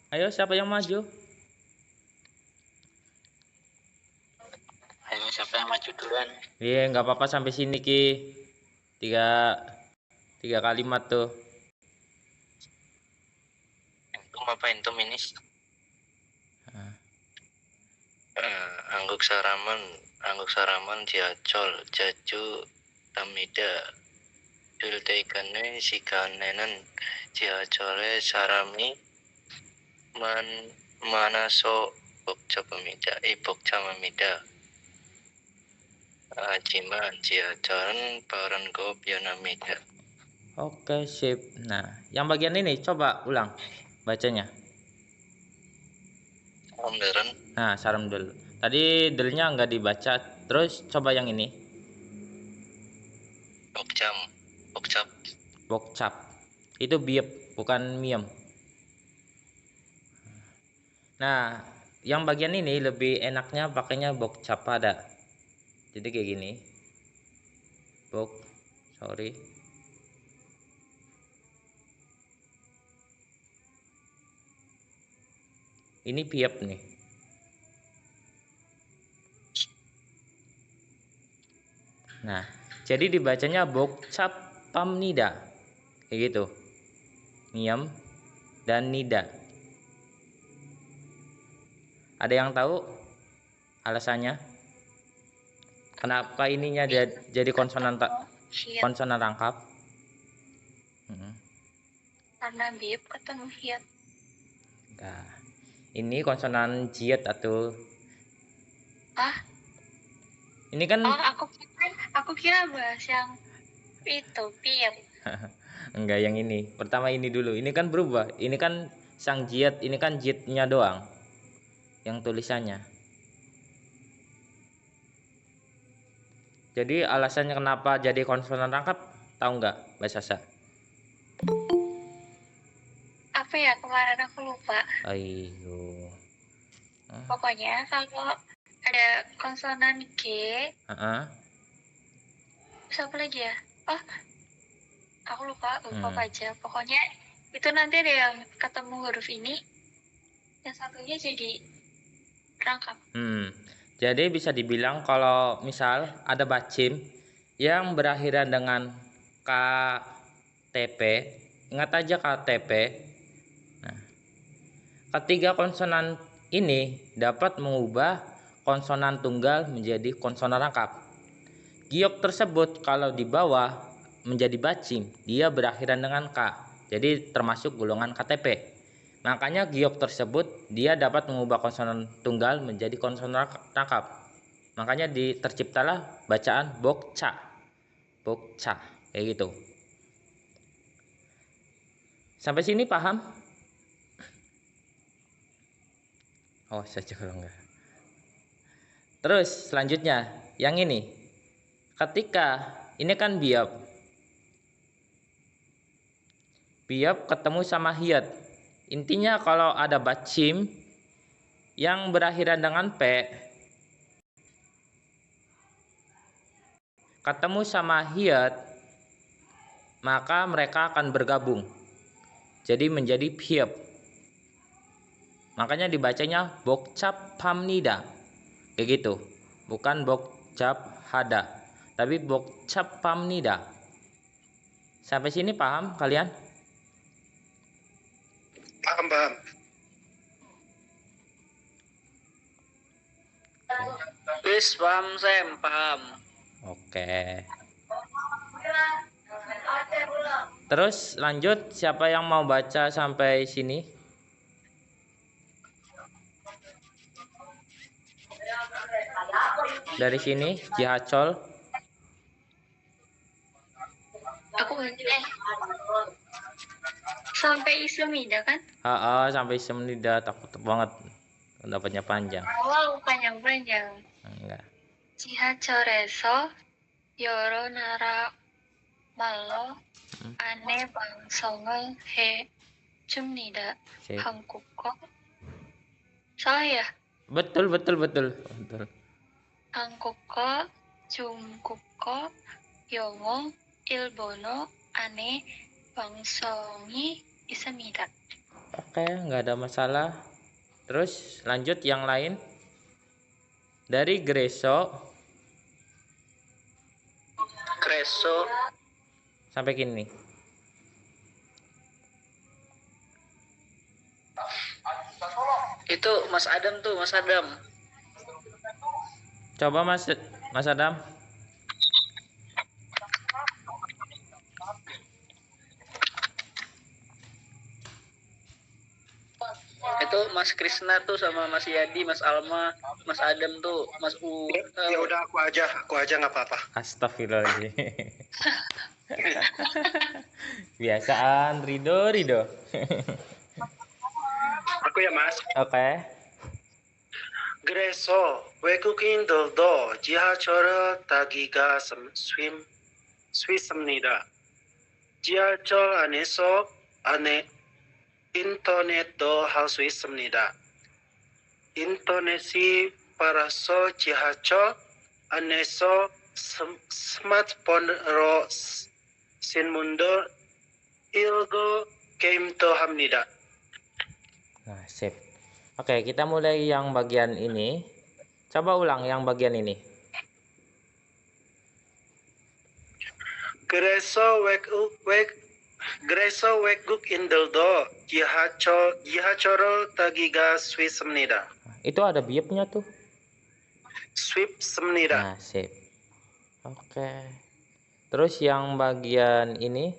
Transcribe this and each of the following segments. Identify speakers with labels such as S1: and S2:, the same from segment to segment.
S1: Ayo, siapa yang maju?
S2: Ayo, siapa yang maju duluan?
S1: Iya, nggak apa-apa sampai sini Ki. Tiga kalimat tuh.
S2: Entum apa entum ini? Angguk saraman jiacol jaju tamida bilteikane sikanenan jiacole sarami man manaso bokca pemida bokca memida ajiman jiacolen parango pionamida.
S1: Oke, sip. Nah, yang bagian ini coba ulang bacanya.
S2: Omderen
S1: Nah, salam dulu. Tadi delnya nggak dibaca. Terus coba yang ini.
S2: bokcam bokcap
S1: Bokcap. Itu biep, bukan miem. Nah, yang bagian ini lebih enaknya pakainya bokcap pada. Jadi kayak gini. Sorry. Ini biep nih. Nah, jadi dibacanya bokcap pamnida. Kayak gitu. Miem dan nida. Ada yang tahu alasannya? Kenapa ininya jadi konsonan konsonan rangkap?
S3: Karena biep ketemu hiat.
S1: Nah, ini konsonan jiet atau ini kan
S3: aku kira bahas yang itu biep.
S1: enggak, yang ini. Pertama ini dulu. Ini kan berubah. Ini kan sang jiet, ini kan jietnya doang yang tulisannya. Jadi alasannya kenapa jadi konsonan rangkap tahu nggak, Mbak Sasa?
S3: Apa ya, kemarin aku lupa.
S1: Ayo.
S3: Pokoknya kalau ada konsonan G, terus apa lagi ya? Oh, aku lupa aja. Pokoknya itu nanti ada yang ketemu huruf ini, yang satunya jadi rangkap.
S1: Jadi bisa dibilang kalau misal ada bacim yang berakhiran dengan KTP, ingat aja KTP. Nah, ketiga konsonan ini dapat mengubah konsonan tunggal menjadi konsonan rangkap. Giok tersebut kalau di bawah menjadi bacim, dia berakhiran dengan K. Jadi termasuk golongan KTP. Makanya giok tersebut dia dapat mengubah konsonan tunggal menjadi konsonan rangkap. Makanya terciptalah bacaan bokca. Bokca kayak gitu. Sampai sini paham? Oh, saja kalau enggak. Terus selanjutnya yang ini. Ketika ini kan biap. Biap ketemu sama hiat. Intinya kalau ada bacim yang berakhiran dengan P ketemu sama hiat, maka mereka akan bergabung jadi menjadi biap. Makanya dibacanya bokcap pamnida kayak gitu, bukan bokcap hada, tapi bokcap pamnida. Sampai sini paham kalian?
S2: paham. Wis paham, Sam, paham.
S1: Oke. Terus lanjut, siapa yang mau baca sampai sini? Dari sini, Jihacol.
S3: Aku sampai Islamida kan?
S1: Sampai Islamida, takut banget dapatnya panjang.
S3: Wow, panjang-panjang.
S1: Enggak.
S3: 지하철에서 여러 나라 말로 안내 방송을 해줍니다. 한국어. Salah ya?
S1: Betul.
S3: 한국어, 중국어, 영어, 일본어 안내 방송이 있습니다.
S1: Oke, nggak ada masalah. Terus lanjut yang lain. Dari Greso
S2: Kreso.
S1: sampai kini.
S2: Itu Mas Adam tuh, Mas Adam.
S1: Coba Mas Adam.
S2: Itu Mas Krisna tuh sama Mas Yadi, Mas Alma, Mas Adam tuh, Mas U.
S4: Ya udah aku aja nggak apa-apa.
S1: Astagfirullahaladzim. Biasaan Rido.
S4: Aku ya Mas.
S1: Oke.
S4: 그래서 외국인들도 지하철을 타기가 쉽습니다. 지하철 안에 인터넷도 할 수 있습니다. 인터넷이 빨아서 지하철 안에서 스마트폰으로 신문도 읽고 게임도 합니다.
S1: Nah, sip. Oke, kita mulai yang bagian ini. Coba ulang yang bagian ini.
S4: 그래서 외국인들도 지하철을 타기가 쉽습니다.
S1: Itu ada biopnya tuh.
S4: 쉽습니다.
S1: Nah, sip. Oke. Terus yang bagian ini.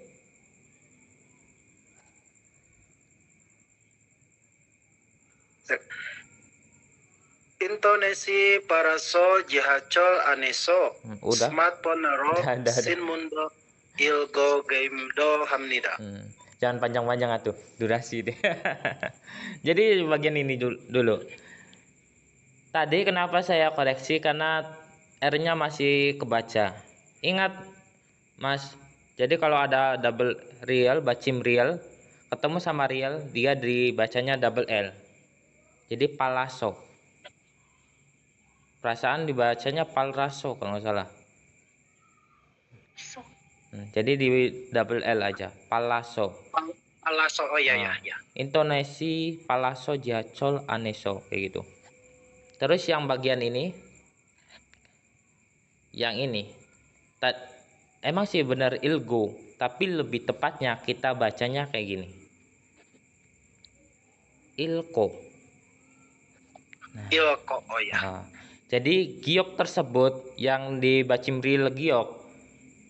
S4: 인터넷이 빨아서 지하철 안에서
S1: Udah.
S4: 스마트폰으로
S1: Udah.
S4: 신문도 읽고 게임도 합니다.
S1: Jangan panjang-panjang atuh, durasi deh. Jadi bagian ini dulu. Tadi kenapa saya koreksi karena R-nya masih kebaca. Ingat, Mas. Jadi kalau ada double real, bacim real, ketemu sama real, dia dibacanya double L. Jadi palaso. Perasaan dibacanya palraso kalau nggak salah.
S3: So.
S1: Jadi di double L aja, palaso.
S4: Palaso, oh ya
S1: Nah,
S4: ya.
S1: Intonasi palaso jacol aneso kayak gitu. Terus yang bagian ini, yang ini, emang sih benar ilgo, tapi lebih tepatnya kita bacanya kayak gini, ilko.
S4: Ilko, oh ya.
S1: Nah, jadi giok tersebut yang di bacimril giok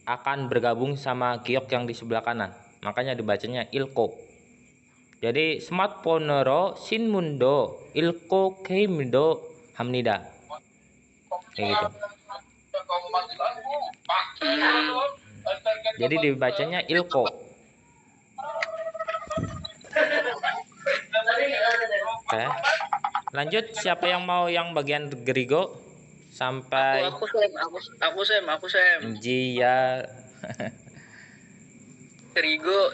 S1: akan bergabung sama giok yang di sebelah kanan, makanya dibacanya ilko. Jadi smartphone sinmundo ilko keimindo hamnida kayak gitu. Jadi dibacanya ilko. Oke. Lanjut, siapa yang mau yang bagian Grigo sampai
S2: Aku Sem.
S1: Jia.
S2: Kerigo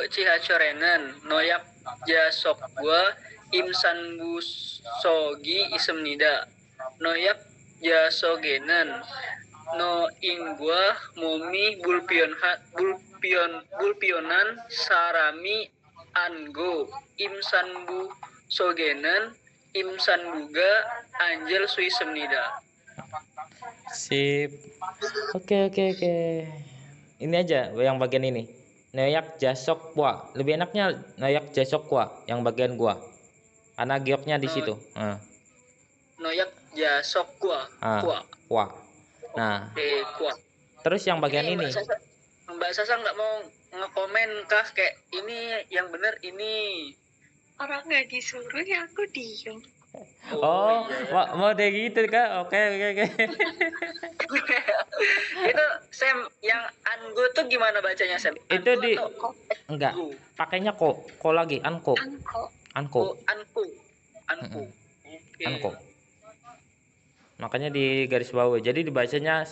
S2: Cihacorenan, Noyak Jasok gua Imsan Busogi Isemnida, Noyak Jasogenan, No Inggua Momi Bulpionan Sarami Anggo Imsan Busogenan Imsan Buga Angel Suisemnida.
S1: Sip. Oke. Ini aja yang bagian ini. Noyak jasok gua. Lebih enaknya noyak jasok gua yang bagian gua. Karena gioknya di situ.
S2: Noyak jasok gua.
S1: Gua. Nah,
S2: Gua.
S1: terus yang bagian ini.
S2: Mbak Sasa nggak mau ngekomen kah kayak ini yang bener ini.
S3: Orang nggak disuruh ya aku diem.
S1: Oh,
S2: iya.
S1: mau deh gitu kak? Oke.
S2: Itu Sam yang Anggo tuh gimana bacanya Sam?
S1: Itu di enggak,
S2: Anggo?
S1: pakainya ko lagi anko.
S3: Angko.
S2: Anko. Oke.
S1: Anko. Makanya di garis bawah. Jadi dibacanya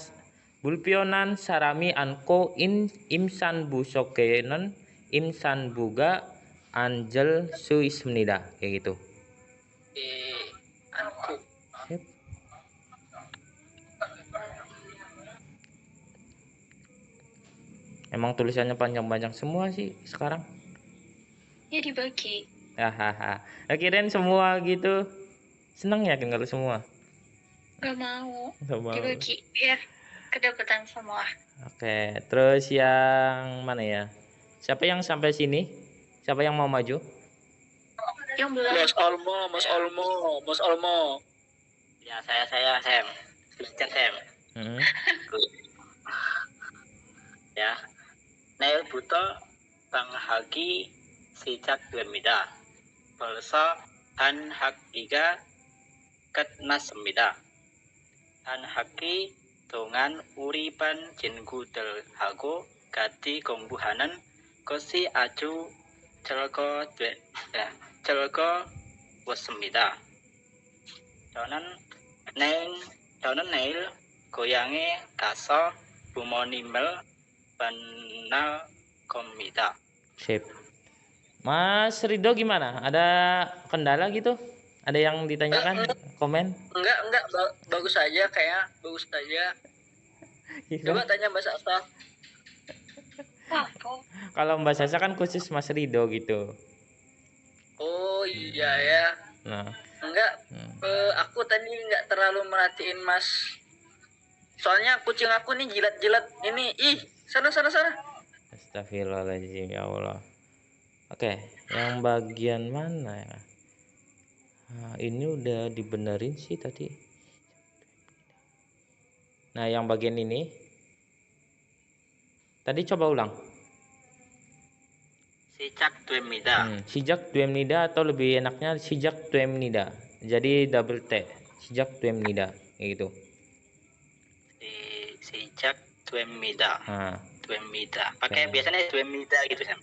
S1: Bulpionan Sarami Anko Imsan Busokenon Imsan Buga Angel Suismnida kayak gitu.
S2: Anko.
S1: Sip. Emang tulisannya panjang-panjang semua sih sekarang.
S3: Ya dibagi.
S1: Hahaha. Kirain semua gitu. Seneng ya kalau semua.
S3: Gak mau.
S1: Nggak mau.
S3: Dibagi biar kedapatan semua.
S1: Oke, terus yang mana ya? Siapa yang sampai sini? Siapa yang mau maju?
S3: Yang belum.
S2: Mas Olmo.
S4: Ya, saya Sam. Belajar Sam.
S1: Hmm.
S4: Ya. 내일부터 방학이 시작됩니다. 벌써 한 학기가 끝났습니다. 한 학기 동안 우리 반 친구들하고 같이 공부하는 것이 아주 즐거웠습니다. 저는 내일 고향에 가서 부모님을 만날 겁니다.
S1: Sip. Mas Rido gimana? Ada kendala gitu? Ada yang ditanyakan? Komen?
S2: Enggak, bagus aja kayak bagus aja. Coba tanya Mbak Sasa.
S3: Apa?
S1: Kalau Mbak Sasa kan khusus Mas Rido gitu.
S2: Oh iya ya.
S1: Nah,
S2: Enggak, aku tadi nggak terlalu merhatiin Mas. Soalnya kucing aku nih jilat-jilat ini. Ih, sana.
S1: astagfirullahaladzim ya Allah. Oke, yang bagian mana ya? Nah, ini udah dibenerin sih tadi. Nah, yang bagian ini tadi coba ulang.
S4: 시작됩니다.
S1: 시작됩니다 atau lebih enaknya 시작됩니다. Jadi double T. 시작됩니다. Kayak gitu.
S4: 시작됩니다.
S1: Nah,
S4: 됩니다. Pakai
S1: Oke.
S4: biasanya 됩니다 gitu Sam.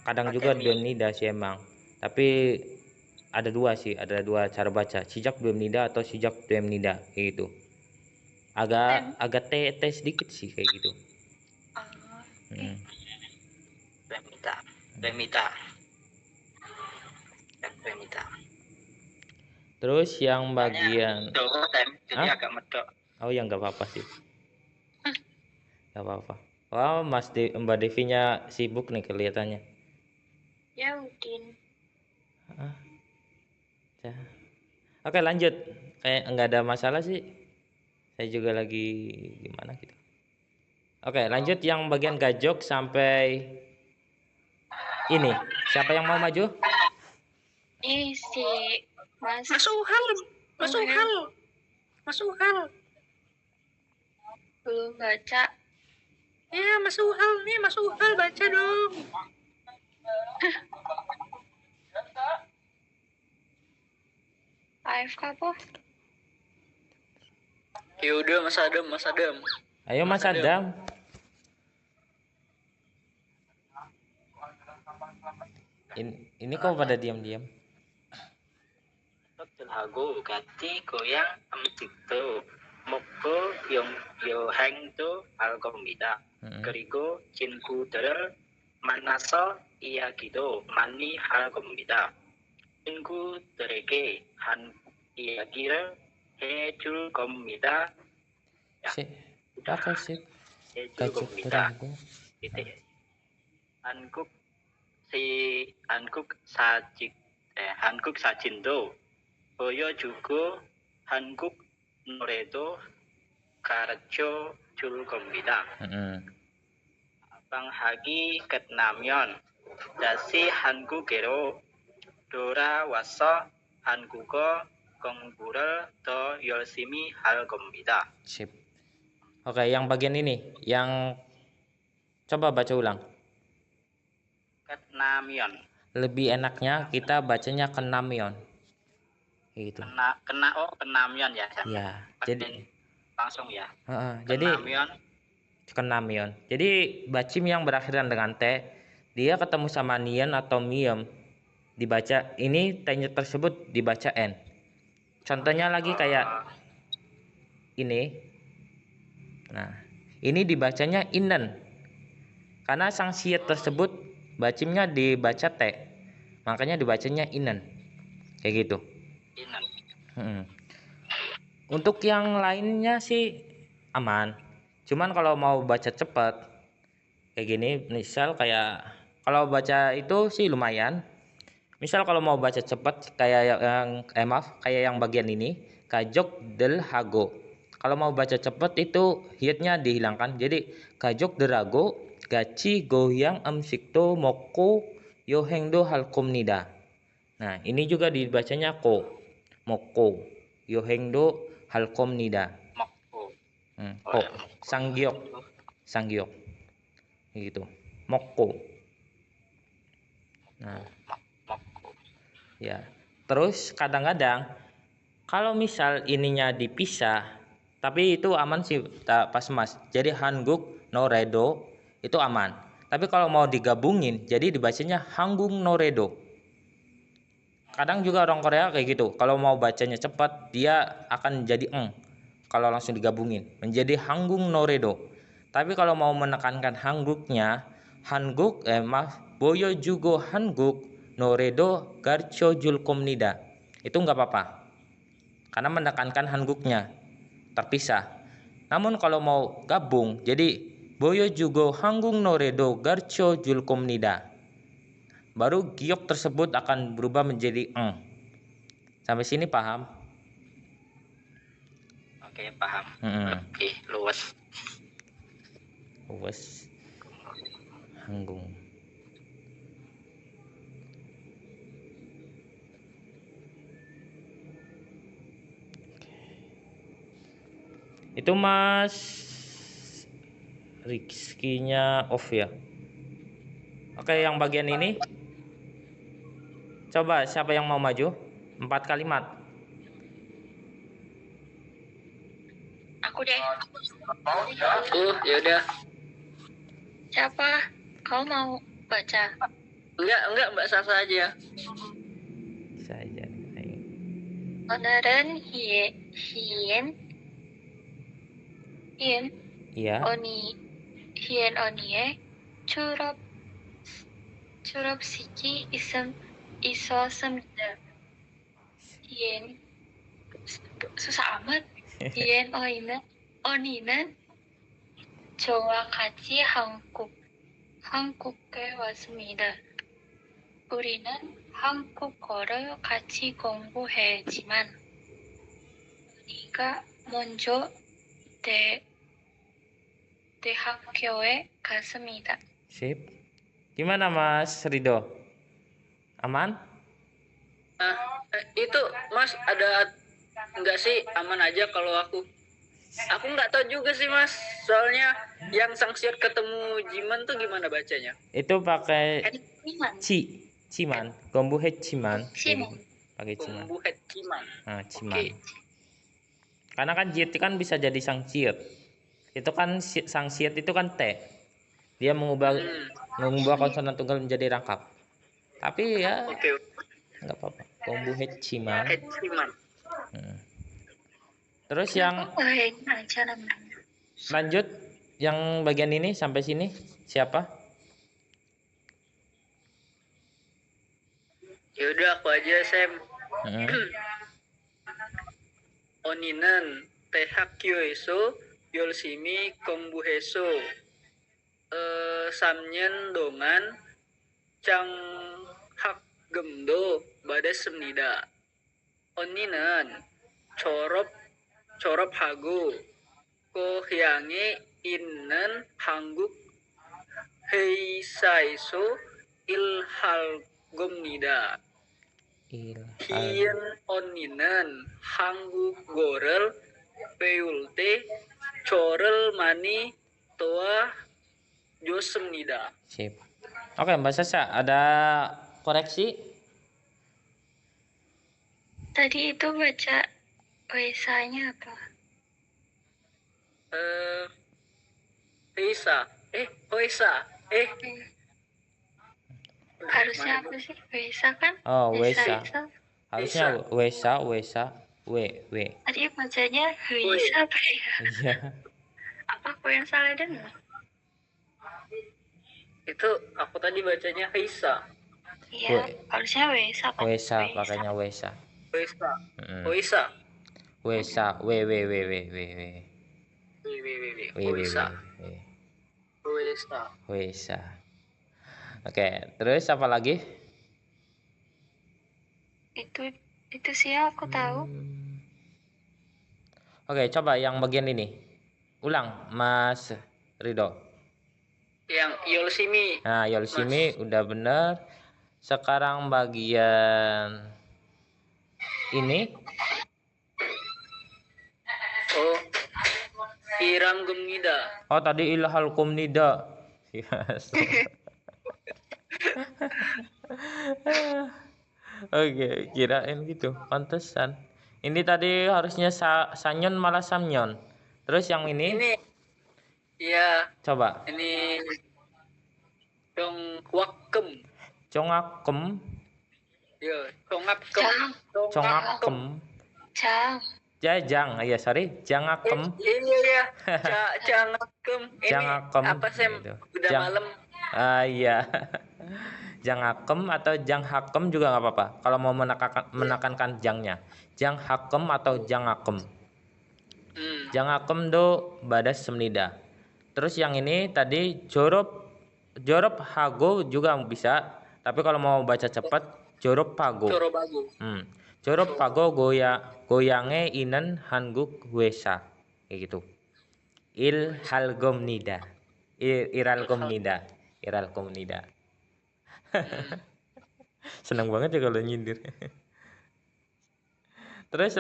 S1: kadang
S4: Pakai
S1: juga
S4: mi.
S1: 됩니다 sih emang. Tapi ada dua cara baca. 시작됩니다 atau 시작됩니다 kayak gitu. Agak T sedikit sih kayak gitu. Hmm.
S4: 됩니다.
S1: Terus yang bagian
S4: Medok, Sam. Jadi
S1: Hah?
S4: agak medok.
S1: oh ya nggak apa-apa sih. Nggak apa-apa. Wah, Mbak Devinya sibuk nih kelihatannya.
S3: Ya Udin.
S1: Ya. Oke, lanjut. Kayak nggak ada masalah sih. Saya juga lagi gimana gitu. Oke, lanjut yang bagian gajok sampai ini. Siapa yang mau maju?
S3: Ini si Mas.
S2: Masuk hal.
S3: Belum baca.
S2: Ya, masuk hal baca dong.
S3: AFK apa?
S2: Ya udah Mas Adam.
S1: Ayo Mas Adam. Ini kok pada diam-diam?
S4: 하고 같이 고향 음식도 먹고 여행도 할 겁니다. 그리고 친구들을 만나서 이야기도 많이 할 겁니다. 친구들에게 한국 이야기를 해줄 겁니다.
S1: Sip. Apa sih?
S4: 해줄
S1: Gajok
S4: 겁니다.
S1: teranggu.
S4: 이때 한국 사진도 보여주고 한국 노래도 가르쳐 줄 겁니다. 방학이 끝나면 다시 한국으로 돌아와서 한국어 공부를 더 열심히 할 겁니다.
S1: Sip. Oke, yang bagian ini, yang coba baca ulang.
S4: 끝나면
S1: Lebih enaknya kita bacanya kenamyon. Gitu.
S4: 끝나면 ya.
S1: Ya, jadi
S4: langsung ya.
S1: Jadi
S4: 끝나면
S1: kenamyon. Jadi bacim yang berakhiran dengan T, dia ketemu sama nian atau miem, dibaca ini T-nya tersebut dibaca N. Contohnya lagi kayak ini. Nah, ini dibacanya inen. Karena sang siat tersebut bacimnya dibaca T. Makanya dibacanya inen. Kayak gitu. Untuk yang lainnya sih aman. Cuman kalau mau baca cepat kayak gini, misal kayak kalau baca itu sih lumayan. Misal kalau mau baca cepat kayak kayak yang bagian ini, kajok del hago. Kalau mau baca cepat itu hiatnya dihilangkan. Jadi kajok derago, gachi goyang amsikto moko yohengdo halkom nida. Nah, ini juga dibacanya ko. Moko yohengdo halkom nida.
S4: Mokko. Oh
S1: Ko
S4: ya, mokko.
S1: sanggyok. Sanggyok. Gitu. Moko. Nah,
S4: Mokko.
S1: ya. Terus kadang-kadang kalau misal ininya dipisah, tapi itu aman sih pas Mas. Jadi Hanguk no Redo itu aman. Tapi kalau mau digabungin, jadi dibacanya Hanggung no Redo. Kadang juga orang Korea kayak gitu. Kalau mau bacanya cepat, dia akan jadi eng. Kalau langsung digabungin, menjadi Hanggung no Redo. Tapi kalau mau menekankan Hanguknya, Boyo Jugo Hanguk no Redo Garcho Julkomnida. Itu nggak apa-apa. Karena menekankan Hanguknya terpisah. Namun kalau mau gabung, jadi Boyo Jugo Hanggung no Redo Garcho Julkomnida. Baru giok tersebut akan berubah menjadi eng. Sampai sini paham?
S4: Oke, paham.
S1: Hmm.
S4: Lebih luas.
S1: Wes Hanggung. Itu Mas Rizky-nya off ya. Oke, yang bagian ini coba siapa yang mau maju? 4 kalimat.
S3: Aku deh.
S2: Ya udah.
S3: Siapa? Kau mau baca?
S2: Enggak, Mbak Sasa aja.
S1: Saja.
S3: 오늘은 히엔
S1: Iya.
S3: 히엔 언니의 졸업식이 있었습니다. 히엔 susah amat. 히엔 언니는 저와 같이 한국에 왔습니다. 우리는 한국어를 같이 공부했지만 언니가 먼저 대학교에 갔습니다.
S1: Sip. Gimana Mas Rido? Aman?
S2: Nah, itu Mas ada enggak sih aman aja kalau aku? Aku nggak tahu juga sih Mas. Soalnya yang Sangsiat ketemu Jiman tuh gimana bacanya?
S1: Itu pakai
S3: Ciman.
S1: ciman, gombuhe ciman.
S3: Ciman.
S1: Pakai ciman.
S2: Kumbuhet Jiman.
S1: Nah, ciman.
S2: Oke.
S1: Karena kan jiet kan bisa jadi sangsiet. Itu kan sangsiet itu kan T. Dia mengubah konsonan tunggal menjadi rangkap. Tapi ya
S2: Oke.
S1: nggak apa-apa. Gombuhe ciman.
S2: Het Jiman.
S1: Terus yang
S3: baik aja namanya.
S1: lanjut yang bagian ini sampai sini siapa?
S2: Ya udah aku aja Sam.
S1: Hmm.
S2: Oninan tehakyoeso yolsimi kombuheso. Samnyen dongan cang hak gemdo badas semnida. Oninan corop hago ko hyange innen hangguk heisaiso ilhal gomnida. Hien oninan hangguk gorel peulte corel mani toa josemnida.
S1: Sip. Oke, Mbak Sasa, ada koreksi?
S3: Tadi itu baca Wesanya apa?
S2: Hoisa.
S3: Harusnya apa sih? Wesa kan?
S1: Oh, Wesa.
S3: Wesa.
S1: Harusnya Wesa, W.
S3: Tadi bacanya Wesa apa ya?
S1: Iya.
S3: Apa aku yang salah dengar?
S2: Itu aku tadi bacanya Heisa.
S3: Iya, harusnya Wesa kan?
S1: Wesa, pakainya Wesa.
S2: Hoisa.
S1: Mm.
S2: Hoisa.
S1: Wesa, W.
S2: Hoisa. Hoisa.
S1: Wesa. Oke, terus apa lagi?
S3: Itu sih yang aku tahu.
S1: Oke, coba yang bagian ini. Ulang, Mas Rido.
S2: Yang Yolsimi.
S1: Nah, Yolsimi udah bener. Sekarang bagian ini.
S2: Oh, Iram Gemnida.
S1: Oh, tadi ilhal kumnida. Yes. Oke, kirain gitu. Pantesan. Ini tadi harusnya sanyon malah samyon. Terus yang ini
S2: Ini, ya,
S1: coba
S2: ini Dongwakem.
S1: congakem,
S2: Ya, Dongwakem.
S1: congakem,
S3: Cang.
S1: jajang. Ya, sorry, jangakem.
S2: Iya ya, Jangakem. Ini
S1: Jangakem.
S2: apa sih?
S1: Gitu.
S2: Udah malam.
S1: Iya. Jangakem atau janghakem juga nggak apa-apa. Kalau mau menekankan jangnya. Janghakem atau jangakem. Jangakem do badas semnida. Terus yang ini tadi jorop hago juga bisa. Tapi kalau mau baca cepat jorop pago.
S2: Corobago.
S1: Jorop pago goyange inen hanguk wesa. Kayak gitu. Ilhalgomnida. Iralgomnida. Iralgomnida. Senang banget ya kalau nyindir. Terus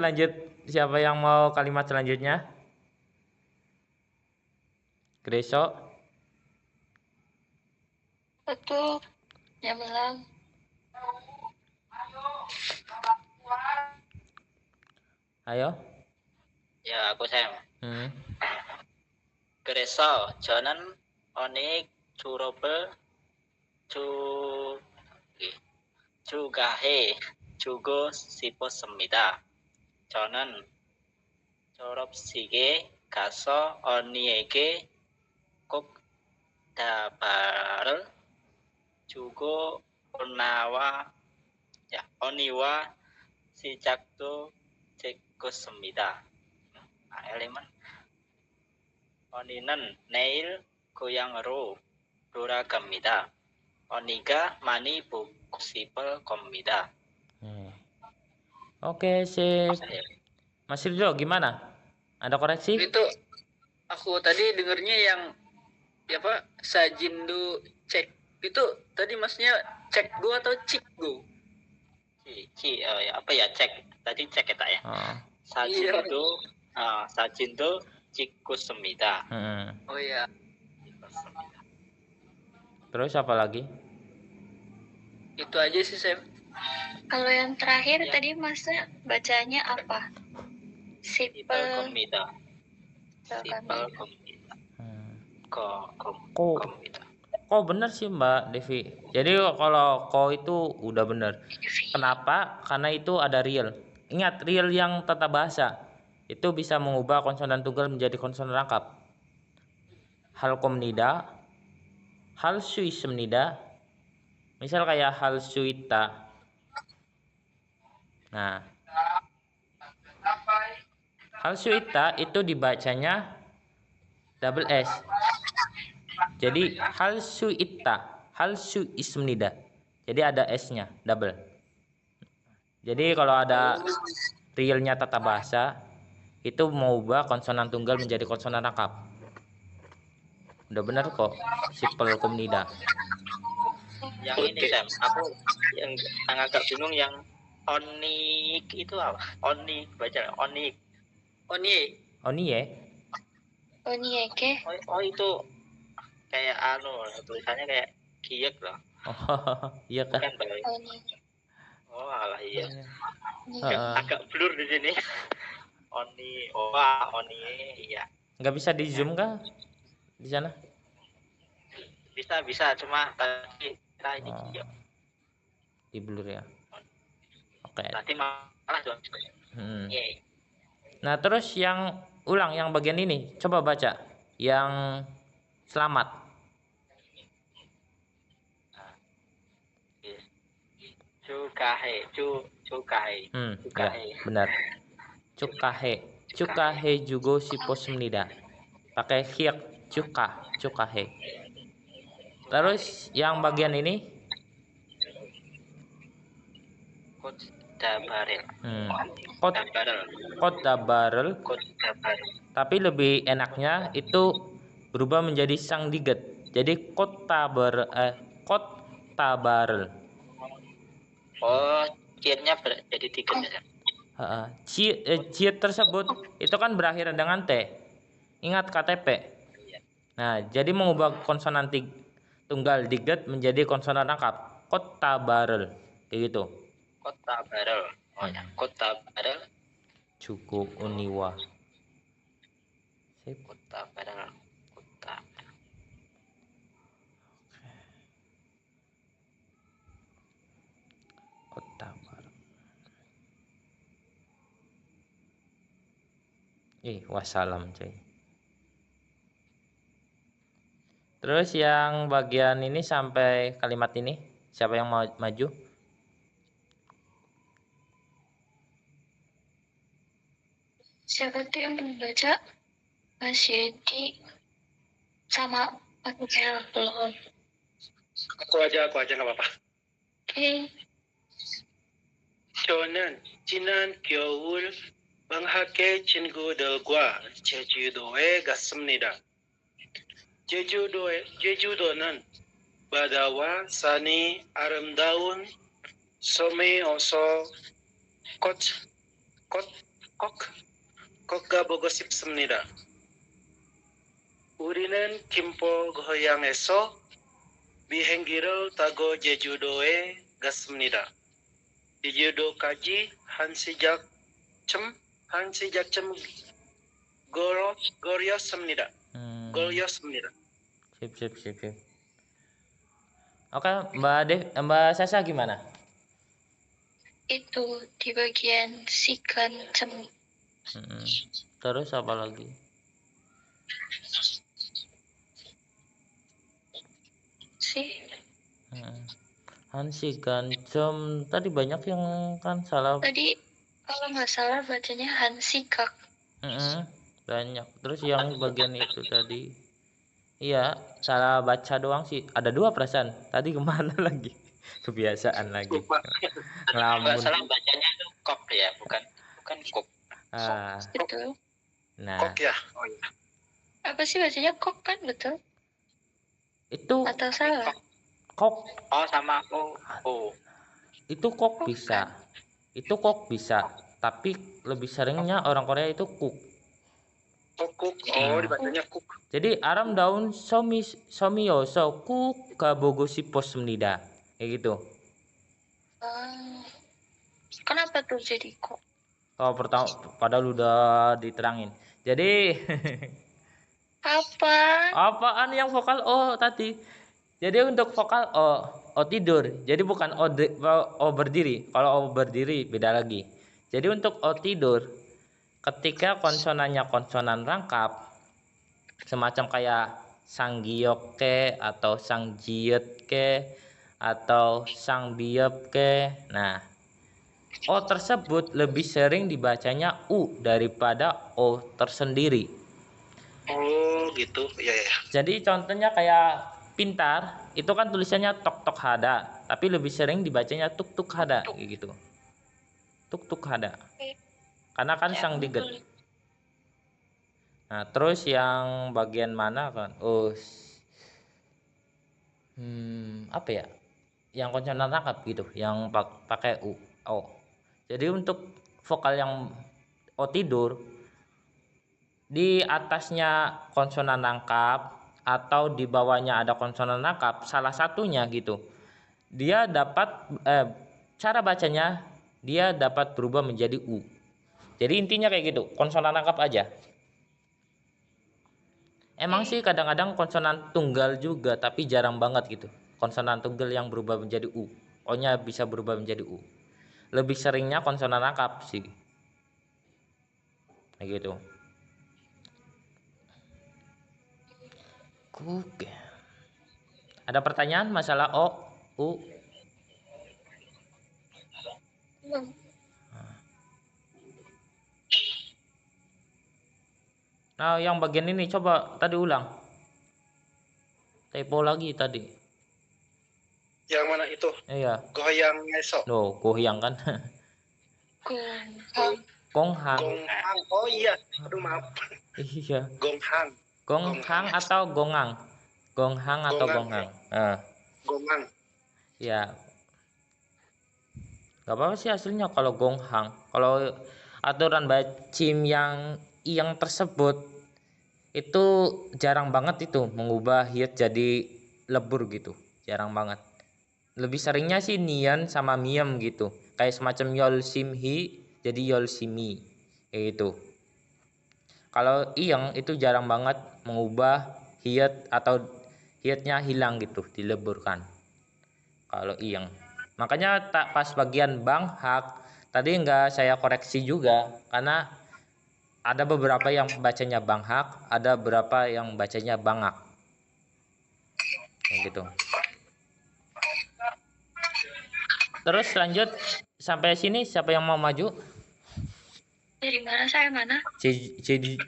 S1: siapa yang mau kalimat selanjutnya? Greso.
S3: Betul. Yang bilang.
S1: Ayo.
S4: Ya, aku Sam. 그래서 저는 어느 졸업을 추가해 주고 싶었습니다. 저는 졸업식에 가서 언니에게 꼭 다발을 주고 언니와 시작도 찍었습니다. 엘리먼 언니는 내일 고향으로 돌아갑니다. 언니가 많이 보고 싶을 겁니다.
S1: Oke, sip. Mas Ridho, gimana? Ada koreksi?
S2: Itu aku tadi dengernya yang apa? Sajindo cek. Itu tadi masnya cek go atau cik go?
S4: apa ya cek tadi cek ya tak ya? 사진도 찍었습니다.
S2: Oh iya.
S1: Terus apa lagi?
S2: Itu aja sih Sam.
S3: Kalau yang terakhir tadi masa bacanya apa? Sipel.
S4: 겁니다.
S3: Sipel.
S1: Kok bener sih Mbak Devi. Jadi kalau ko itu udah bener. Kenapa? Karena itu ada real. Ingat, real yang tata bahasa itu bisa mengubah konsonan tunggal menjadi konsonan rangkap. Hal komnida, hal suisemnida. Misal kayak hal suita. Nah, hal suita itu dibacanya double S. Jadi hal suismnida. Jadi ada S-nya double. Jadi kalau ada realnya tata bahasa itu mengubah konsonan tunggal menjadi konsonan rangkap. Udah benar kok, sipel komnida.
S4: Yang ini Sam, aku yang agak bingung yang onik itu apa? Onik baca onik.
S1: Onie.
S3: Onieke.
S4: Oh itu kayak tulisannya kayak kiek loh.
S1: Oh, iya kan?
S4: Kan baik.
S3: Onieke.
S4: Oh alah iya.
S1: Heeh.
S4: Agak blur di sini. Oni iya.
S1: Nggak bisa di zoom kah di sana?
S4: Bisa cuma tadi kita ini kiek.
S1: Di blur ya. Oke.
S4: Tadi malah doang. Iya.
S1: Nah terus yang bagian ini coba baca yang selamat.
S4: Cukahe.
S1: Ya, benar. Cukahe juga siposmnida. Pakai hiak cukahe. Terus yang bagian ini
S4: Dabarel.
S1: Kot
S4: Dabarel.
S1: kota barel,
S4: Dabarel.
S1: tapi lebih enaknya itu berubah menjadi sang diget. Jadi kota barel.
S4: Oh, kirnya jadi 3 ya.
S1: Ciet tersebut itu kan berakhir dengan T. Ingat KTP. Nah, jadi mengubah konsonan tunggal diget menjadi konsonan rangkap. Kota barel. Kayak gitu.
S4: Kota Barel. Oh ya, Kota Barel.
S1: Cukup uniwa. Sip.
S4: Kota Barel. Kota.
S1: Kota barel. Wassalam cuy. Terus yang bagian ini sampai kalimat ini, siapa yang mau maju?
S3: Siapa tuh yang membaca? Mas Yedi sama Mas Mikael belum.
S5: Aku aja nggak apa-apa.
S3: Oke.
S5: 저는 지난 겨울 방학에 친구들과 제주도에 갔습니다. 제주도는 바다와 산이 아름다운 섬이어서 꼭 가보고 싶습니다. 우리는 김포 고향에서 비행기를 타고 제주도에 갔습니다. 제주도까지 한 시작쯤 걸렸습니다.
S1: Sip. Oke, Mbak Sasa gimana?
S3: Itu di bagian si gancem.
S1: Terus apa lagi?
S3: Si
S1: Hansi gancem tadi banyak yang kan salah.
S3: tadi kalau nggak salah bacanya Hansikak.
S1: Banyak. Terus yang bagian itu tadi, iya salah baca doang sih. Ada 2 perasaan. Tadi kemana lagi? Kebiasaan lagi. Ngelamun.
S4: Salah bacanya itu kok ya, bukan kok.
S3: Betul.
S1: Nah,
S5: kok ya. Oh iya.
S3: Apa sih bacanya kok kan betul?
S1: itu
S3: Atau salah?
S1: kok.
S4: Oh sama oh.
S1: Itu kok bisa. Itu kok bisa. Tapi lebih seringnya orang Korea itu kuk.
S5: Kuk. Oh, dibacanya kuk.
S1: Jadi aram daun somiyoso kuk gabogo 싶었습니다. Kayak gitu.
S3: Kenapa tuh jadi kok?
S1: Oh, pertama padahal udah diterangin. Jadi
S3: Apa?
S1: apaan yang vokal O tadi? Jadi untuk vokal O tidur. Jadi bukan O berdiri. Kalau O berdiri beda lagi. Jadi untuk O tidur, ketika konsonannya konsonan rangkap, semacam kayak sang giok ke atau sang jiet ke atau sang biep ke. Nah, O tersebut lebih sering dibacanya U daripada O tersendiri.
S5: Oh, gitu. Iya.
S1: Jadi contohnya kayak pintar, itu kan tulisannya tok tok hada, tapi lebih sering dibacanya tuk tuk hada kayak gitu. Tuk tuk hada. Karena kan sang diget. Nah, terus yang bagian mana kan? Apa ya? Yang konsonan rangkap gitu, yang pakai U, O. Jadi untuk vokal yang O tidur, di atasnya konsonan rangkap atau di bawahnya ada konsonan rangkap, salah satunya gitu, dia dapat cara bacanya dia dapat berubah menjadi U. Jadi intinya kayak gitu, konsonan rangkap aja. Emang sih kadang-kadang konsonan tunggal juga, tapi jarang banget gitu. Konsonan tunggal yang berubah menjadi U, O-nya bisa berubah menjadi U. Lebih seringnya konsonan rangkap sih, kayak gitu. Oke. Ada pertanyaan masalah O, U? Nah, yang bagian ini coba tadi ulang. Typo lagi tadi.
S5: Yang mana itu?
S1: Iya.
S5: Goyang esok.
S1: Loh, goyang kan.
S3: Gonghang.
S1: Gonghang.
S5: Gonghang. Oh iya. Aduh maaf.
S1: Iya.
S5: Gonghang.
S1: Gonghang atau gongang? Gonghang atau
S5: Gongang.
S1: gonghang?
S5: Gonghang.
S1: Ya, nggak apa-apa sih aslinya kalau gonghang. Kalau aturan bacim yang tersebut itu jarang banget itu mengubah hiat jadi lebur gitu, jarang banget. Lebih seringnya sih nian sama miem gitu, kayak semacam yol simhi jadi yol simi kayak gitu. Kalau iyeng itu jarang banget mengubah hiat atau hiatnya hilang gitu, dileburkan. Kalau iyeng, makanya tak pas bagian bang hak tadi nggak saya koreksi juga karena ada beberapa yang bacanya bang hak, ada beberapa yang bacanya bangak kayak gitu. Terus lanjut sampai sini siapa yang mau maju?
S3: Dari mana saya mana?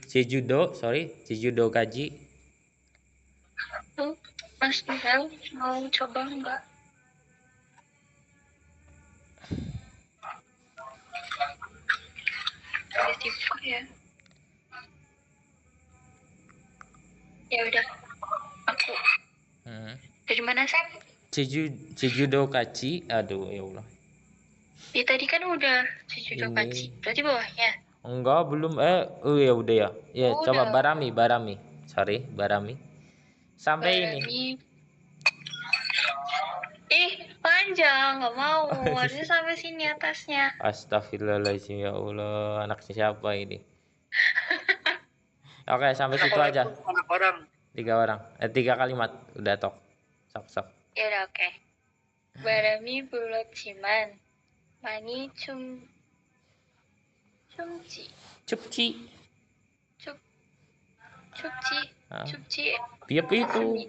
S1: Jejudo gaji.
S3: Tuh, Mas Nihal mau coba nggak? Tiba ya. Ya udah, aku. Dari mana saya?
S1: Jejudo kaji. Aduh ya Allah.
S3: Ya tadi kan udah Jejudo
S1: Ini.
S3: kaji. Berarti bawahnya.
S1: Enggak belum. Oh ya udah ya. Ya
S3: Udah.
S1: coba barami. Sorry barami. Sampai
S3: Barami.
S1: ini.
S3: Panjang, nggak mau. Harusnya sampai sini atasnya.
S1: Astagfirullahaladzim ya Allah. Anak siapa ini? Oke sampai situ aja.
S5: Orang.
S1: 3 orang. 3 kalimat. Udah tok. Sok.
S3: Ya udah oke. 바람이 불었지만 많이 춥지. 춥지.
S1: Biap itu.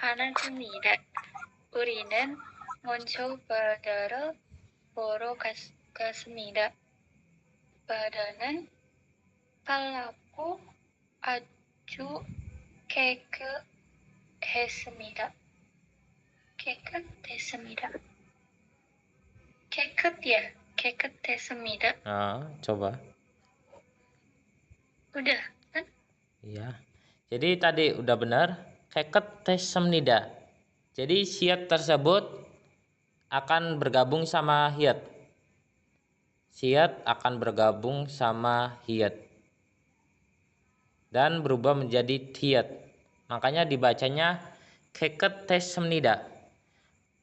S3: 않았습니다. 우리는 먼저 바다를 보러 갔습니다. 바다는 빨갛고 아주 깨끗했습니다. 깨끗했습니다.
S1: Coba.
S3: Udah kan?
S1: Iya. Jadi tadi udah benar. 깨끗했습니다. Jadi siat tersebut akan bergabung sama hiat. Siat akan bergabung sama hiat dan berubah menjadi hiat. Makanya dibacanya 깨끗했습니다.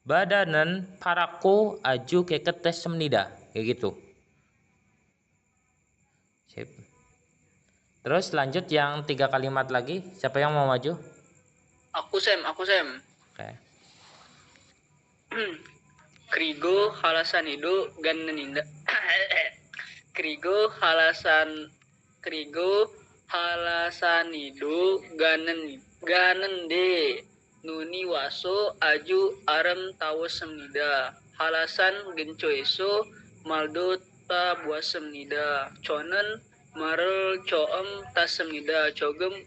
S1: Badanan paraku aju 깨끗했습니다. Kayak gitu. Sip. Terus lanjut yang 3 kalimat lagi. Siapa yang mau maju?
S2: Aku Sam.
S1: Oke.
S2: Krigo halasanido ganeninda. Krigo halasanido ganende nuni waso aju aram tawasemnida halasan gencoeso maldo ta buasemnida conen marel coem tasemnida cogem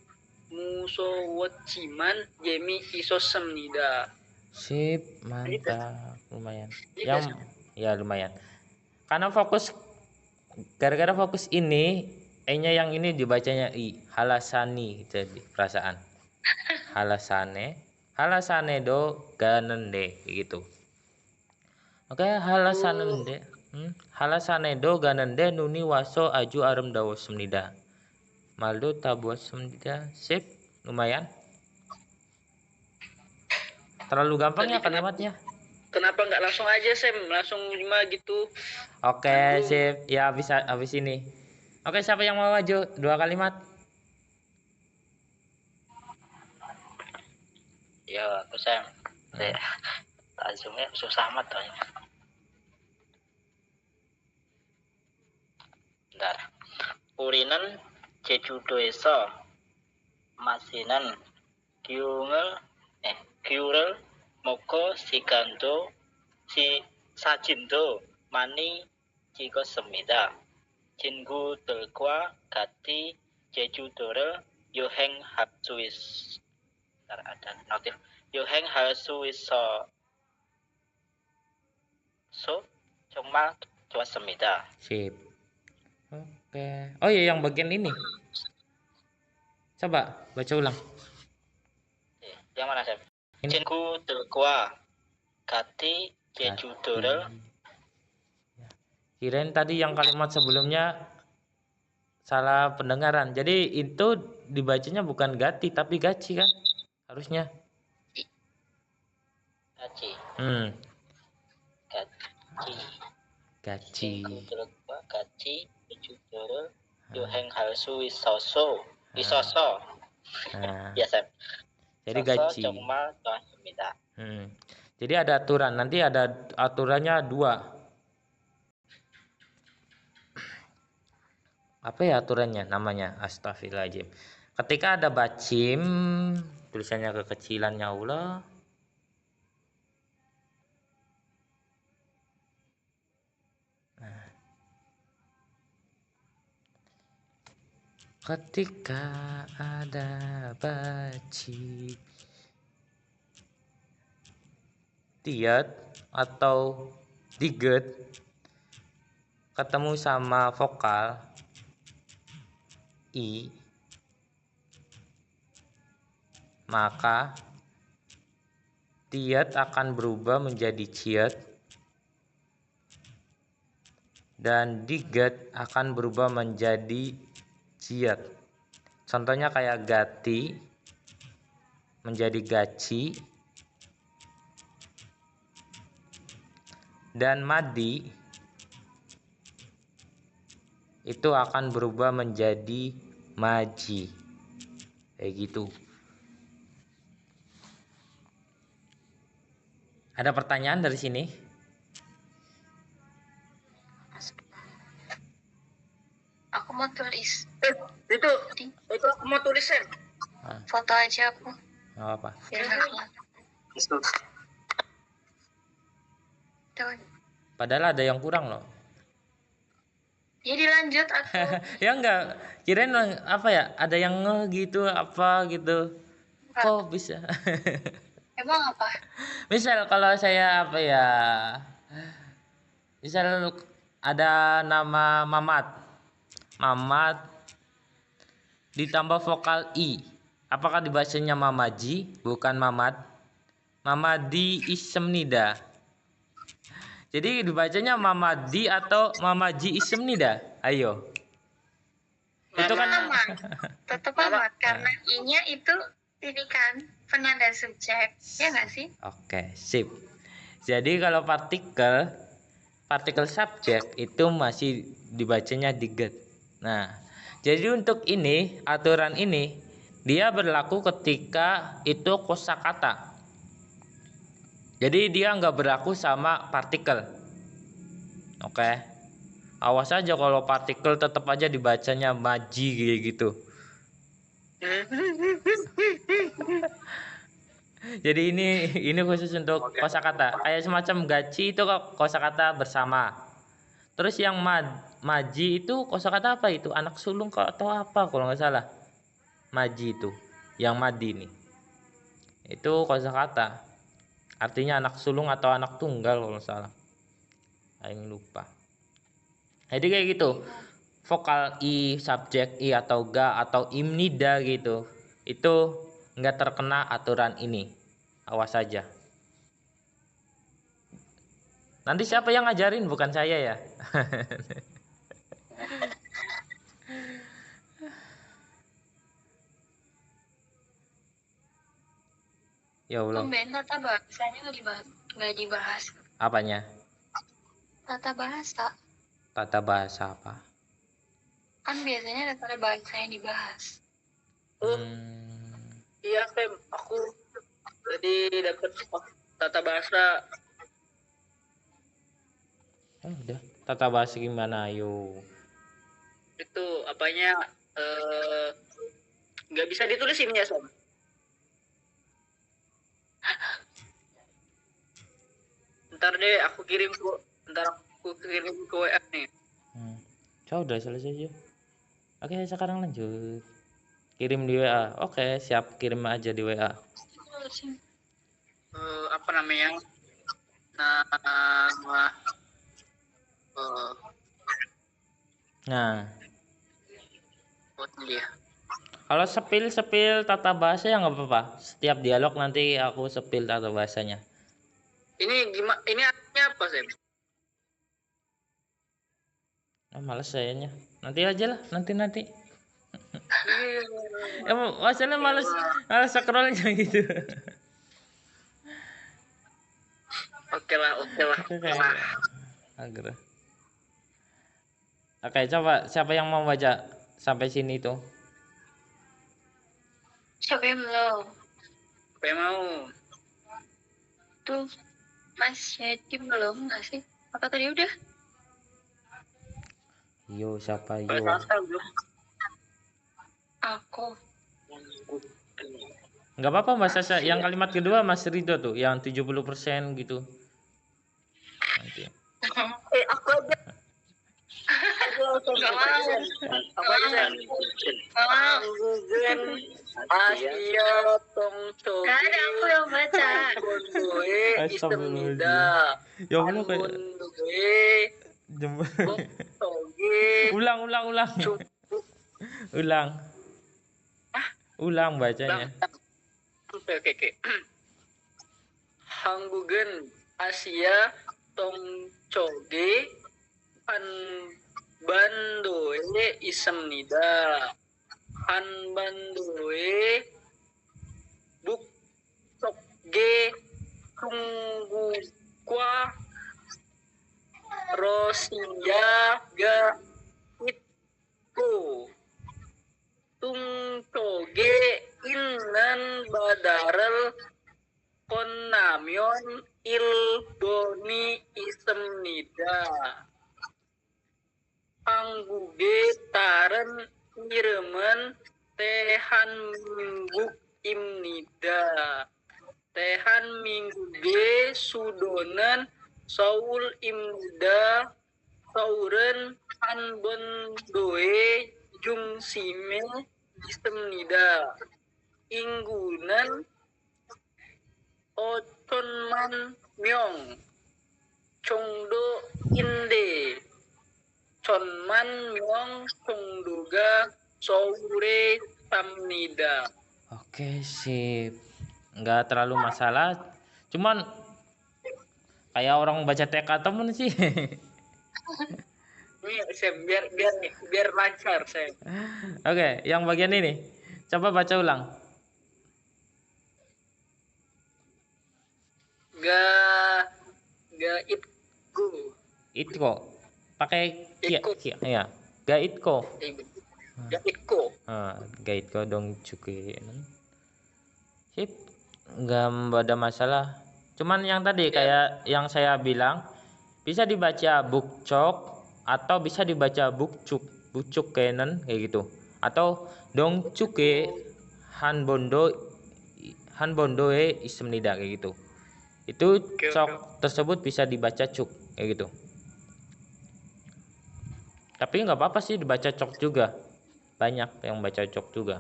S2: musowociman jemi isosemnida.
S1: Sip, mantap, lumayan. Lumayan. Karena gara-gara fokus ini, E-nya yang ini dibacanya I, halasani jadi perasaan. Halasane do ganende gitu. Oke, halasanende. Halasane do ganende nuni waso aju arem dawo semnida. Maldo tabuas semnida. Sip, lumayan. Terlalu gampang ya kalimatnya.
S2: Kenapa nggak langsung aja Sam? Langsung 5 gitu.
S1: Oke, sip. Ya bisa habis ini. Oke, siapa yang mau maju? 2 kalimat.
S4: Ya, aku Sam. Tajumnya susah amat tuh. Bentar. Urinan 제주도에서 마시는 귤을 먹고 사진도 많이 찍었습니다. 친구들과 같이 제주도를 여행할 수 있어 정말 좋았습니다.
S1: Sip. Oke. Oh iya, yang bagian ini. Coba baca ulang.
S4: Yang mana, Sam?
S1: Ini.
S4: 친구들과 같이 제주도를
S1: Kirain tadi yang kalimat sebelumnya salah pendengaran. Jadi itu dibacanya bukan gati tapi gaci kan? Harusnya.
S4: 같이
S1: Gaci.
S4: 친구들과 같이 제주도를 여행할 수 있어서
S1: Nah,
S4: ya, Sam.
S1: jadi
S4: 있어서
S1: gaci.
S4: 정말 좋았습니다.
S1: Jadi ada aturan. Nanti ada aturannya 2. Apa ya aturannya? Namanya astagfirullahaladzim. Ketika ada bacim, tulisannya kekecilan ya Allah. Ketika ada bacim tiat atau diget ketemu sama vokal i, maka tiat akan berubah menjadi ciat dan diget akan berubah menjadi ciat. Contohnya kayak gati menjadi gaci dan madi itu akan berubah menjadi maji. Kayak gitu. Ada pertanyaan dari sini?
S3: Aku mau tulis.
S2: Itu aku mau tulis, Sam.
S3: Foto aja aku.
S1: Nggak apa.
S3: Biar nggak kelihatan. Tuh.
S1: Padahal ada yang kurang loh.
S3: Ya dilanjut aku.
S1: Ya enggak. Kirain apa ya? Ada yang gitu apa gitu. Kok bisa?
S3: Emang apa?
S1: Misal kalau saya apa ya? Misal ada nama Mamat ditambah vokal i. Apakah dibacanya Mamaji? Bukan Mamat. Mamadi Ismnida. Jadi dibacanya Mamadi atau Mamaji Ismnida? Ayo. Itu kan
S3: Tetap amat karena i-nya itu ini kan penanda subjek. Ya nggak sih?
S1: Oke, sip. Jadi kalau partikel subjek itu masih dibacanya diget. Nah, jadi untuk ini aturan ini dia berlaku ketika itu kosakata. Jadi dia nggak berlaku sama partikel. Oke. Awas aja kalau partikel tetap aja dibacanya maji kayak gitu. Jadi ini khusus untuk kosakata. Kayak semacam gaci itu kosakata bersama. Terus yang maji itu kosakata apa itu? Anak sulung atau apa kalau nggak salah. Maji itu, yang madi nih. Itu kosakata. Artinya anak sulung atau anak tunggal kalau nggak salah. Aing lupa. Jadi kayak gitu. Vokal i, subjek i atau ga atau imnida gitu. Itu nggak terkena aturan ini. Awas saja. Nanti siapa yang ngajarin? Bukan saya ya. Ya Allah.
S3: Tumben tata bahasanya nggak dibahas.
S1: Apanya?
S3: Tata bahasa
S1: Tata bahasa apa?
S3: kan biasanya ada tata bahasa yang dibahas.
S2: Iya, Sam. Aku tadi dapat tata bahasa.
S1: Udah. Tata bahasa gimana? Ayo.
S2: Itu apanya nggak bisa ditulis ini ya, Sam. Ntar aku kirim ke WA nih.
S1: Udah selesai aja. Oke, sekarang lanjut. Kirim di WA. Oke, siap, kirim aja di WA.
S2: Apa namanya? Nama
S1: Nah,
S2: Oh iya.
S1: kalau sepil tata bahasa ya nggak apa-apa. Setiap dialog nanti aku sepil tata bahasanya.
S2: Ini gimana? Ini artinya apa Sam?
S1: Ah, males sayanya. Nanti aja lah, nanti.
S2: Iya.
S1: Masalah males scrollnya gitu.
S2: Oke lah.
S1: Oke, agar. Oke, coba siapa yang mau baca sampai sini tuh?
S3: Siapa yang belum?
S2: Apa yang mau?
S3: Tuh, Mas Yadi belum nggak sih? Apa tadi udah?
S1: Yo, siapa yo?
S2: Kalau Sasa belum.
S3: Aku.
S1: Nggak apa-apa Mas Sasa, yang kalimat kedua Mas Rido tuh, yang 70% gitu. Nanti.
S2: Aku aja.
S3: Nggak mau.
S2: Apa aja? Anggugen Asia Tongco.
S3: Gak ada aku yang baca.
S2: Bondoe
S1: Astagfirullahaladzim.
S2: Istemida.
S1: Ya Allah kayak
S2: Bondoe
S1: jember.
S2: Toge.
S1: ulang. Ulang. Ulang
S2: Bang.
S1: bacanya.
S2: Oke. Hanggugen Asia Tongcoge Pan Bandoe Isemnida Han Bandoe Buk Tokge Tunggu Kwa Rosia Ga Itko Tungcoge Inan Badarel Konamyon Ilboni Isemnida Angguge Taren Iremen Tehan Mingguk Imnida Tehan Mingguge Sudonen Saul Imnida Sauren Anbondoe Jungsime Isemnida Inggunan Oconman Myong Chongdo Inde Chonman Myong Chongduga Soure Samnida.
S1: Oke, sip. Nggak terlalu masalah. Cuman kayak orang baca TK temen sih.
S2: Ini saya biar lancar saya.
S1: Oke, yang bagian ini. Coba baca ulang.
S2: Ga itku.
S1: Itko. Pakai
S2: Itko.
S1: ya. Ga itko.
S2: Ga itku.
S1: Ga itko dong cuki. Sip. Nggak ada masalah. Cuman yang tadi kayak yang saya bilang bisa dibaca bukcok atau bisa dibaca bucuk kenen kayak gitu. Atau dong cuke hanbondoe ismnida kayak gitu. Itu cok tersebut bisa dibaca cuk kayak gitu. Tapi nggak apa-apa sih dibaca cok juga. Banyak yang baca cok juga.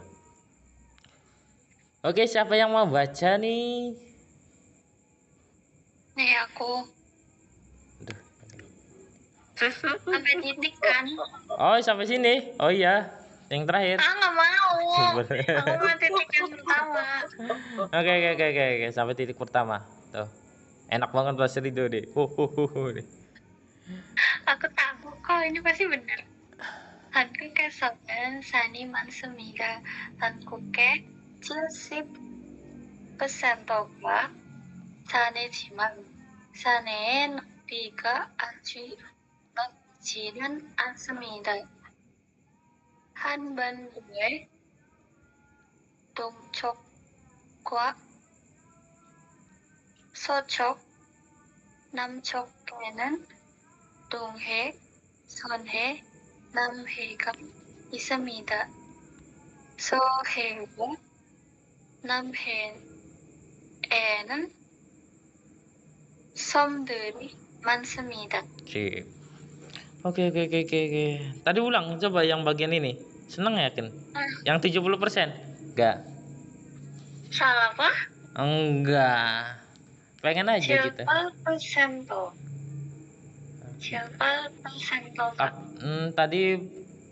S1: Oke, siapa yang mau baca nih?
S3: Nih aku.
S1: Aduh.
S3: Sampai titik kan?
S1: Oh, sampai sini. Oh iya, yang terakhir.
S3: Nggak mau. Aku mau titik yang pertama.
S1: Oke. Sampai titik pertama. Tuh. Enak banget Mas Rido deh. Deh.
S3: Aku tahu kok ini pasti benar. 한국에서는 산이 많습니다. 한국의 70%가 산이지만 산의 높이가 아주 높지는 않습니다. 한반도의 동쪽과 서쪽, 남쪽에는 동해, 서해, 남해가 있습니다. 서해와 남해에는 섬들이 많습니다.
S1: Sip. Oke. Tadi ulang coba yang bagian ini. Seneng yakin? Yang 70%? Enggak.
S3: Salah apa?
S1: Enggak. Pengen aja gitu.
S3: 7%. Siapa Sentosa?
S1: Tadi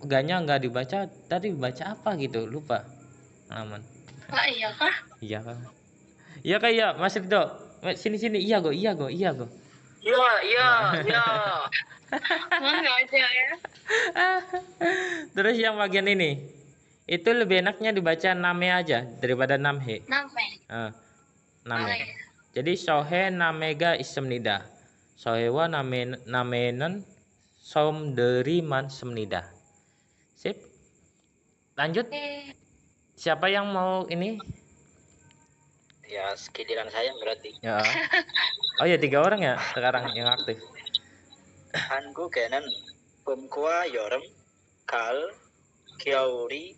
S1: ganya nggak dibaca. Tadi baca apa gitu? Lupa. Aman.
S3: Wah, iya kah?
S1: Iya kan? Iya kak iya, Mas Rido. Sini. Iya go.
S2: Iya, iya, iya.
S3: Emang nggak ada ya?
S1: Terus yang bagian ini, itu lebih enaknya dibaca name aja daripada namhe.
S3: Name.
S1: Name.
S3: Oh, iya.
S1: Jadi sohe namega isem nida. Sohewa namenen somderiman semnida. Sip. Lanjut.
S3: Eh,
S1: Siapa yang mau ini?
S4: Ya, giliran saya berarti.
S1: Ya. Oh ya 3 orang ya sekarang yang aktif.
S4: 한국에는 봄과 여름, 가을, 겨울에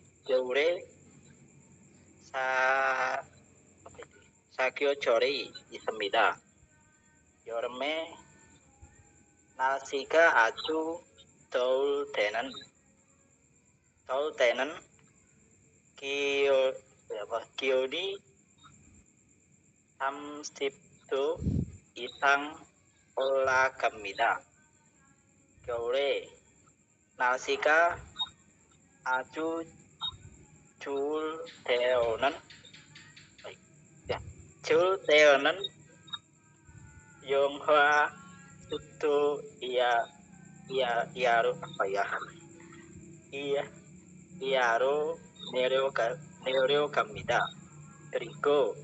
S4: 사계절이 있습니다. 여름에 날씨가 아주 더울 때는 기온이 30도 이상 올라갑니다. 겨울에 날씨가 아주 추울 때는 영하 10도 이하로 내려갑니다. 그리고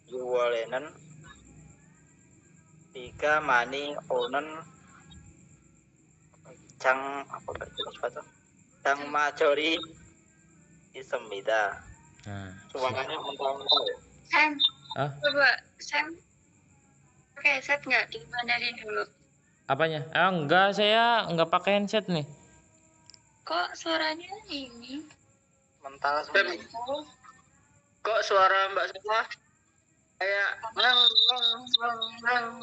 S4: 6월에는 비가 많이 오는 장마철이 있습니다.
S1: Nah,
S4: Suaranya mentah-mentah ya.
S3: Sam,
S1: Ah?
S3: coba Sam pakai headset nggak? Dibenerin dulu.
S1: apanya? Enggak, saya enggak pakai handset nih.
S3: Kok suaranya ini?
S4: Mental
S2: Sam,
S4: semua.
S2: kok suara Mbak Sama kayak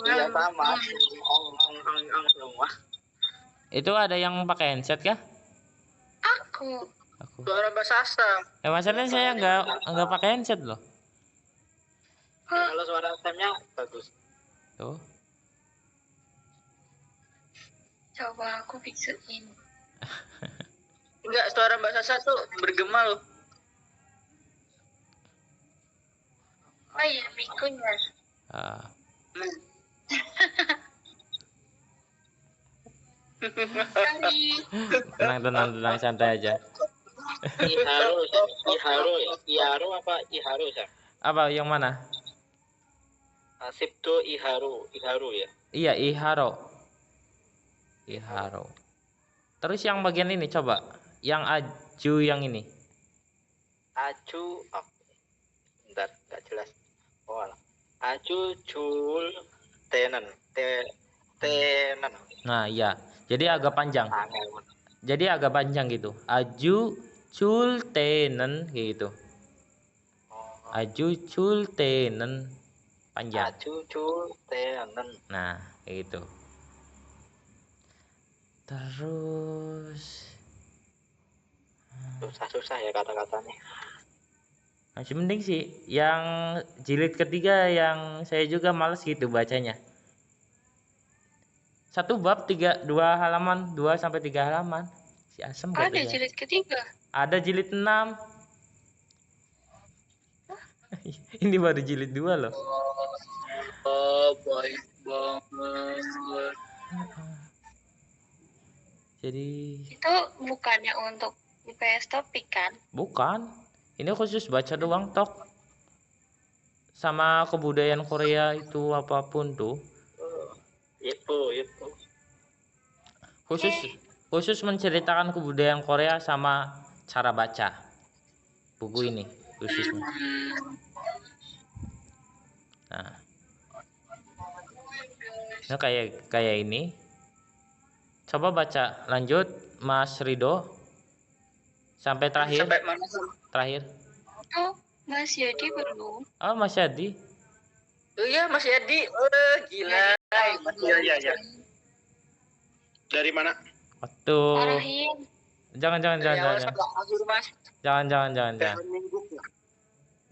S4: Iya sama. Ong semua.
S1: Itu ada yang pakai handset kah?
S3: Aku.
S1: Aku.
S2: suara Mbak Sasa.
S1: Masalahnya saya enggak pakai handset loh.
S4: Kalau suara Samnya bagus.
S1: Tuh.
S3: Coba aku biksuin.
S2: Enggak, suara Mbak Sasa tuh bergema loh.
S3: Oh iya, mikunya.
S1: Ah,
S3: Sorry.
S1: tenang santai aja.
S4: Iharu apa Iharu ya?
S1: Apa yang mana?
S4: Sipto Iharu ya.
S1: Iya, Iharo. Terus yang bagian ini coba, yang aju yang ini.
S4: Aju, bentar, nggak jelas. Oh, alah. Aju jul tenen.
S1: Nah, iya. Jadi agak panjang.
S4: Angel.
S1: Jadi agak panjang gitu. Aju cul tenen gitu. Aju cul tenen panjang.
S4: Aju jul tenen.
S1: Nah, kayak gitu. Terus
S4: Susah ya kata-katanya.
S1: masih mending sih. Yang jilid ketiga yang saya juga males gitu bacanya. Satu bab 2 halaman, 2 sampai 3 halaman. Si asem gak
S3: Ada
S1: bisa.
S3: jilid ketiga.
S1: Ada jilid 6. Ini baru jilid 2 loh.
S2: Oh, baik banget.
S1: Jadi
S3: Itu bukannya untuk IPS topik kan?
S1: bukan. Ini khusus baca doang tok. Sama kebudayaan Korea itu apapun tuh.
S4: Itu.
S1: Khusus menceritakan kebudayaan Korea sama cara baca buku ini khususnya. Nah kayak ini. Coba baca lanjut Mas Rido sampai terakhir.
S2: Sampai mana?
S1: Terakhir.
S3: Oh, Mas Yadi belum.
S1: Oh Mas Yadi.
S2: Oh iya, Mas Yadi. Gila.
S5: Iya. Dari mana?
S1: Waktu.
S3: Arahin.
S1: Jangan.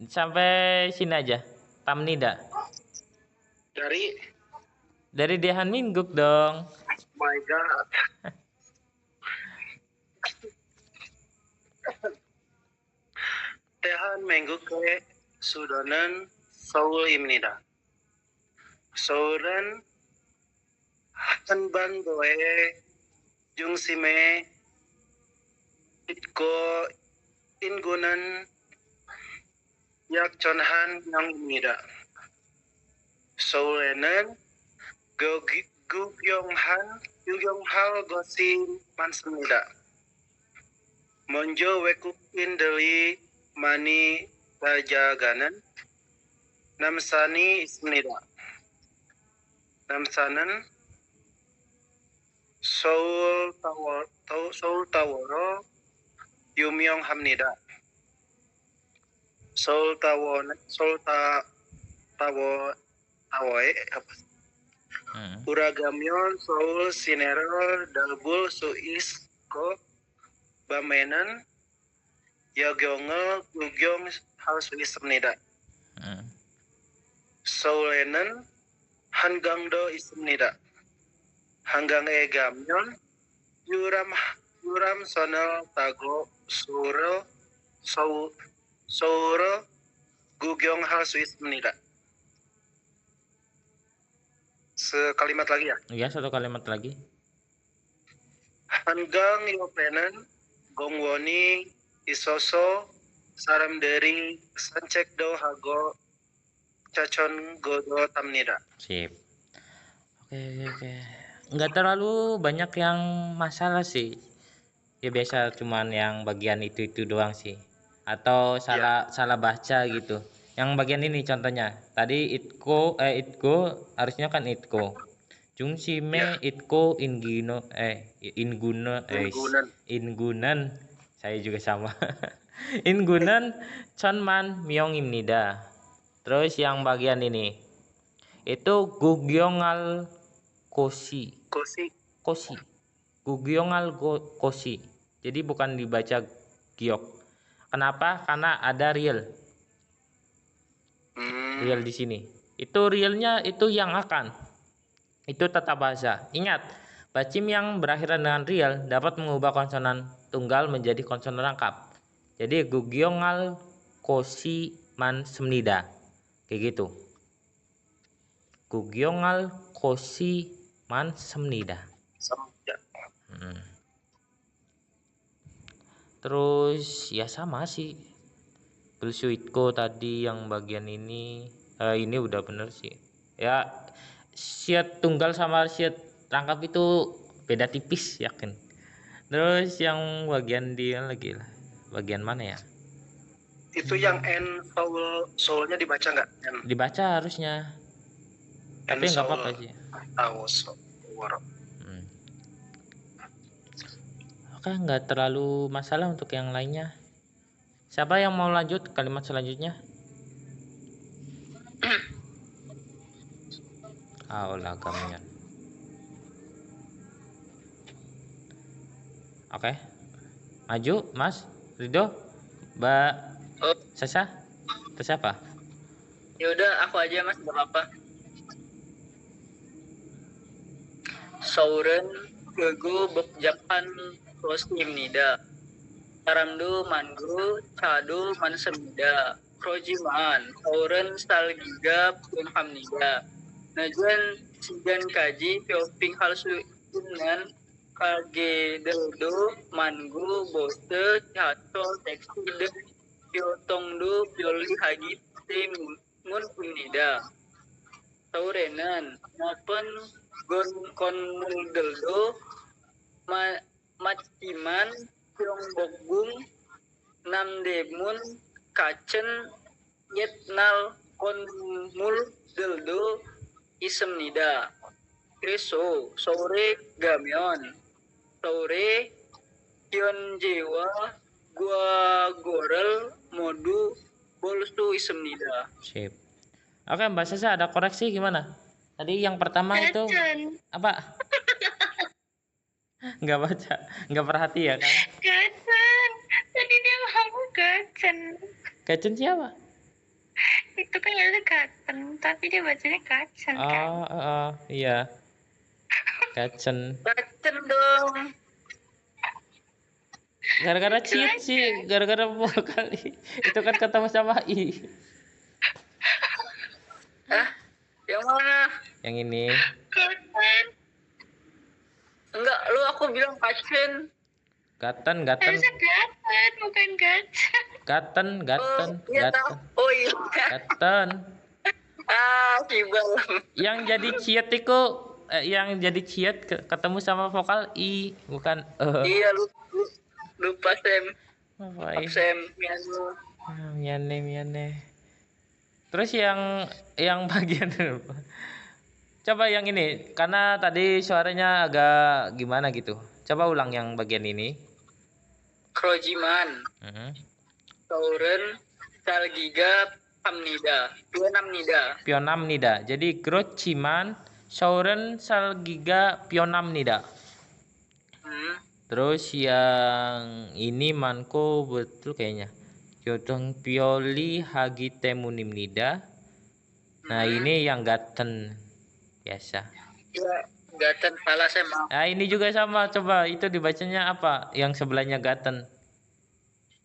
S1: Sampai sini aja. Tamnida. Dari Dehan Mingguk dong.
S5: My God. Tehan mengguke sudanan saulimnida. Sauran hanban doe jungsime itko ingunan yak chonhan yang imnida. Saulenan gugyonghal gosin mansemida. Monjo wekuk indeli mani rajaganan namsani ismnida. Namsanan Soul Taworo Yumyong Hamnida. Tawoe apa? Uragamyon Soul Sinero Dalbul Suis Ko Bamenan Yagyongel Gugyong Hal Suis Hamnida. Soulenan Hangangdo Ismnida. Hanggang egamyon yuram sonel tago suro gugyong hal suis menida. Sekalimat lagi ya.
S1: Iya, satu kalimat lagi.
S5: Hanggang yopenan gongwoni isoso saram dari sancek do hago cacon godo tamnida.
S1: Sip. Oke. Nggak terlalu banyak yang masalah sih. Ya biasa cuman yang bagian itu doang sih. Atau salah baca gitu. Yang bagian ini contohnya. Tadi itko harusnya kan itko. Jungsime itko ingunan. Saya juga sama. Ingunan chonman myong imnida. Terus yang bagian ini itu gugyongal kosi. Gugyongal kosi. Jadi bukan dibaca giok. Kenapa? Karena ada real. Real di sini. Itu realnya itu yang akan. Itu tata bahasa. Ingat, bacim yang berakhir dengan real dapat mengubah konsonan tunggal menjadi konsonan rangkap. Jadi gugyongal kosi man semnida. Kayak gitu. Gugyongal kosi man semnida. Terus ya sama sih. Belsuitko tadi yang bagian ini udah bener sih. Ya siat tunggal sama siat rangkap itu beda tipis yakin. Terus yang bagian dia lagi lah. Bagian mana ya?
S5: Itu yang N soulnya dibaca nggak?
S1: Dibaca harusnya. Tapi nggak apa-apa sih. Oke, nggak terlalu masalah untuk yang lainnya. Siapa yang mau lanjut kalimat selanjutnya? Lagamnya. Oke. Maju, Mas Rido, Mbak Sasa, atau siapa?
S2: Ya udah aku aja Mas, nggak apa-apa. Sauren gegu bekjakan kosim nida. Taramdu manggu cadu mansemida. Krojiman sauren stalgiga pun hamnida. Najuan sigan kaji pioping halsu dengan kage deldo manggu bose cato tekstil piotongdu pioli haji timun punida. Saurenan maupun kon deldo maciman pyong bogung nam demun kacen yetnal kon mul deldo isem nida. Kriso sore gamyon sore kion jewa gua gorel modu bolsu isem nida.
S1: Sip. Oke, Mbak Sasa ada koreksi gimana? Tadi yang pertama itu apa? Nggak baca, nggak perhati ya kan?
S3: Gacen. Tadi dia ngomong gacen.
S1: Gacen siapa?
S3: Itu kan ada Gaten, tapi dia bacanya Kacen kan.
S1: Iya. Kacen.
S2: Bacen dong.
S1: Gara-gara
S3: Itu
S1: cheat
S3: aja.
S1: sih, gara-gara kali. Itu kan ketemu sama I.
S2: Yang mana?
S1: Yang ini.
S3: Gaten.
S2: Enggak, lu aku bilang Kacen.
S1: Gaten.
S3: Harusnya Gaten, bukan Kacen.
S1: Gaten.
S2: Iya tahu. Oh iya.
S1: Gaten.
S2: Kibal.
S1: Yang jadi cheat itu yang jadi cheat ketemu sama vokal I, bukan
S2: Iya lupa Sam.
S1: Apa I?
S2: Absen. Mianu.
S1: Miane. Terus yang bagian apa? Coba yang ini, karena tadi suaranya agak gimana gitu. Coba ulang yang bagian ini.
S2: Krojiman. Sauren. Salgiga. Amnida.
S1: Pionam nida. Jadi Grociman, Sauren, Salgiga, Pionam nida. Terus yang ini manko betul kayaknya. Jodong Pioli Hagitemunim nida. Nah ini yang Gaten biasa.
S2: Ya, Gaten salah Sam.
S1: Nah ini juga sama. Coba itu dibacanya apa? Yang sebelahnya Gaten.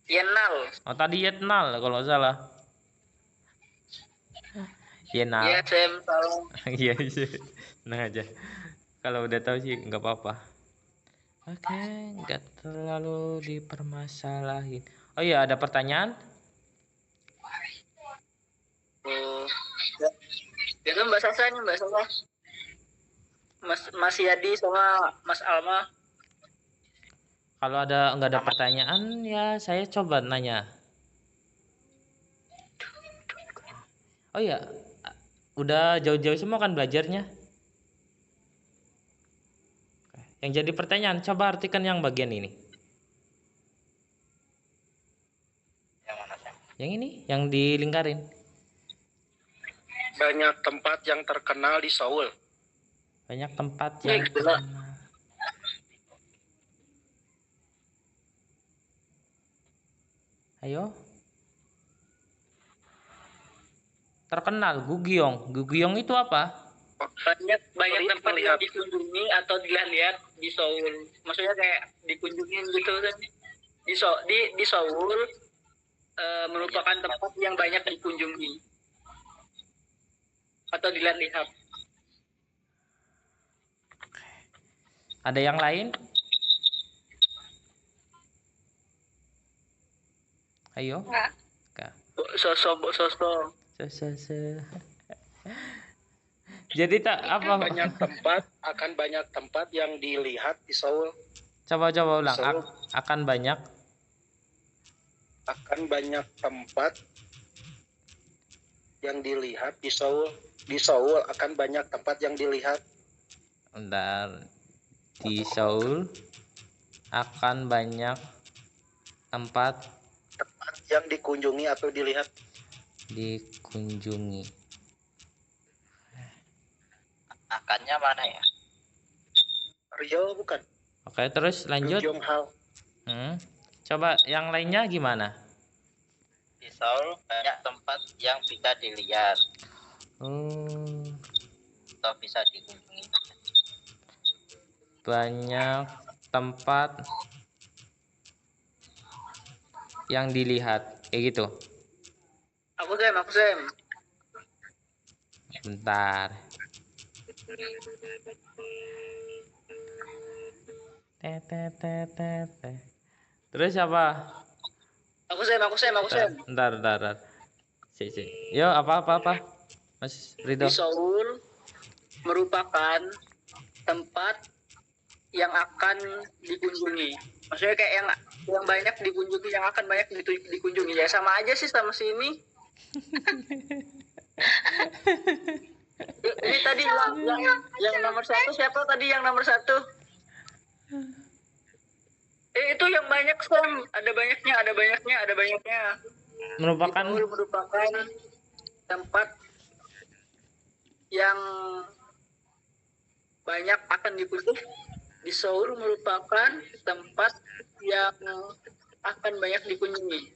S2: Yenal.
S1: Oh tadi Yetnal kalau nggak salah. Yenal.
S2: Iya Sam salah.
S1: Iya sih. Nah aja. Kalau udah tahu sih nggak apa-apa. Oke, nggak terlalu dipermasalahin. Oh iya, ada pertanyaan?
S2: Oh. Itu Mbak Sasa nih, Mbak Sasa. Mas Yadi sama Mas Alma.
S1: Kalau nggak ada pertanyaan ya saya coba nanya. Oh iya, udah jauh-jauh semua kan belajarnya? Yang jadi pertanyaan, coba artikan yang bagian ini.
S4: Yang mana Sam?
S1: Yang ini, yang dilingkarin.
S5: Banyak tempat yang terkenal di Seoul.
S1: Banyak tempat
S2: Ya,
S1: yang
S2: gila.
S1: terkenal. Ayo. Terkenal, Gugyong itu apa?
S2: Banyak tempat yang dikunjungi atau dilihat di Seoul. Maksudnya kayak dikunjungin gitu kan. Di Seoul merupakan tempat yang banyak dikunjungi atau dilihat-lihat.
S1: Ada yang lain? Ayo.
S3: Enggak.
S2: Sosok.
S1: Jadi tak apa?
S5: Banyak tempat yang dilihat di Seoul.
S1: Coba ulang.
S5: Seoul.
S1: Akan banyak
S5: Tempat yang dilihat di Seoul. Di Seoul akan banyak tempat yang dilihat.
S1: Bentar. Di Seoul akan banyak tempat
S5: Yang dikunjungi atau dilihat.
S1: dikunjungi.
S4: Akannya mana ya?
S5: Rio bukan.
S1: Oke, terus lanjut.
S5: Ryonghal.
S1: Coba yang lainnya gimana?
S4: Di Seoul banyak tempat yang bisa dilihat atau bisa dikunjungi.
S1: Banyak tempat yang dilihat kayak gitu.
S2: Aku Sam.
S1: Bentar. Terus apa?
S2: Aku Sam.
S1: Bentar. Si. Yo, apa? Mas Ridho.
S2: Di Seoul merupakan tempat yang akan dikunjungi. Maksudnya kayak yang banyak dikunjungi, yang akan banyak dikunjungi. Ya sama aja sih sama sini. Ini tadi yang nomor satu siapa tadi yang nomor satu? Itu yang banyak Sam. Ada banyaknya.
S1: Merupakan
S2: Seoul merupakan tempat yang banyak akan dikunjungi. Di Seoul merupakan tempat yang akan banyak dikunjungi.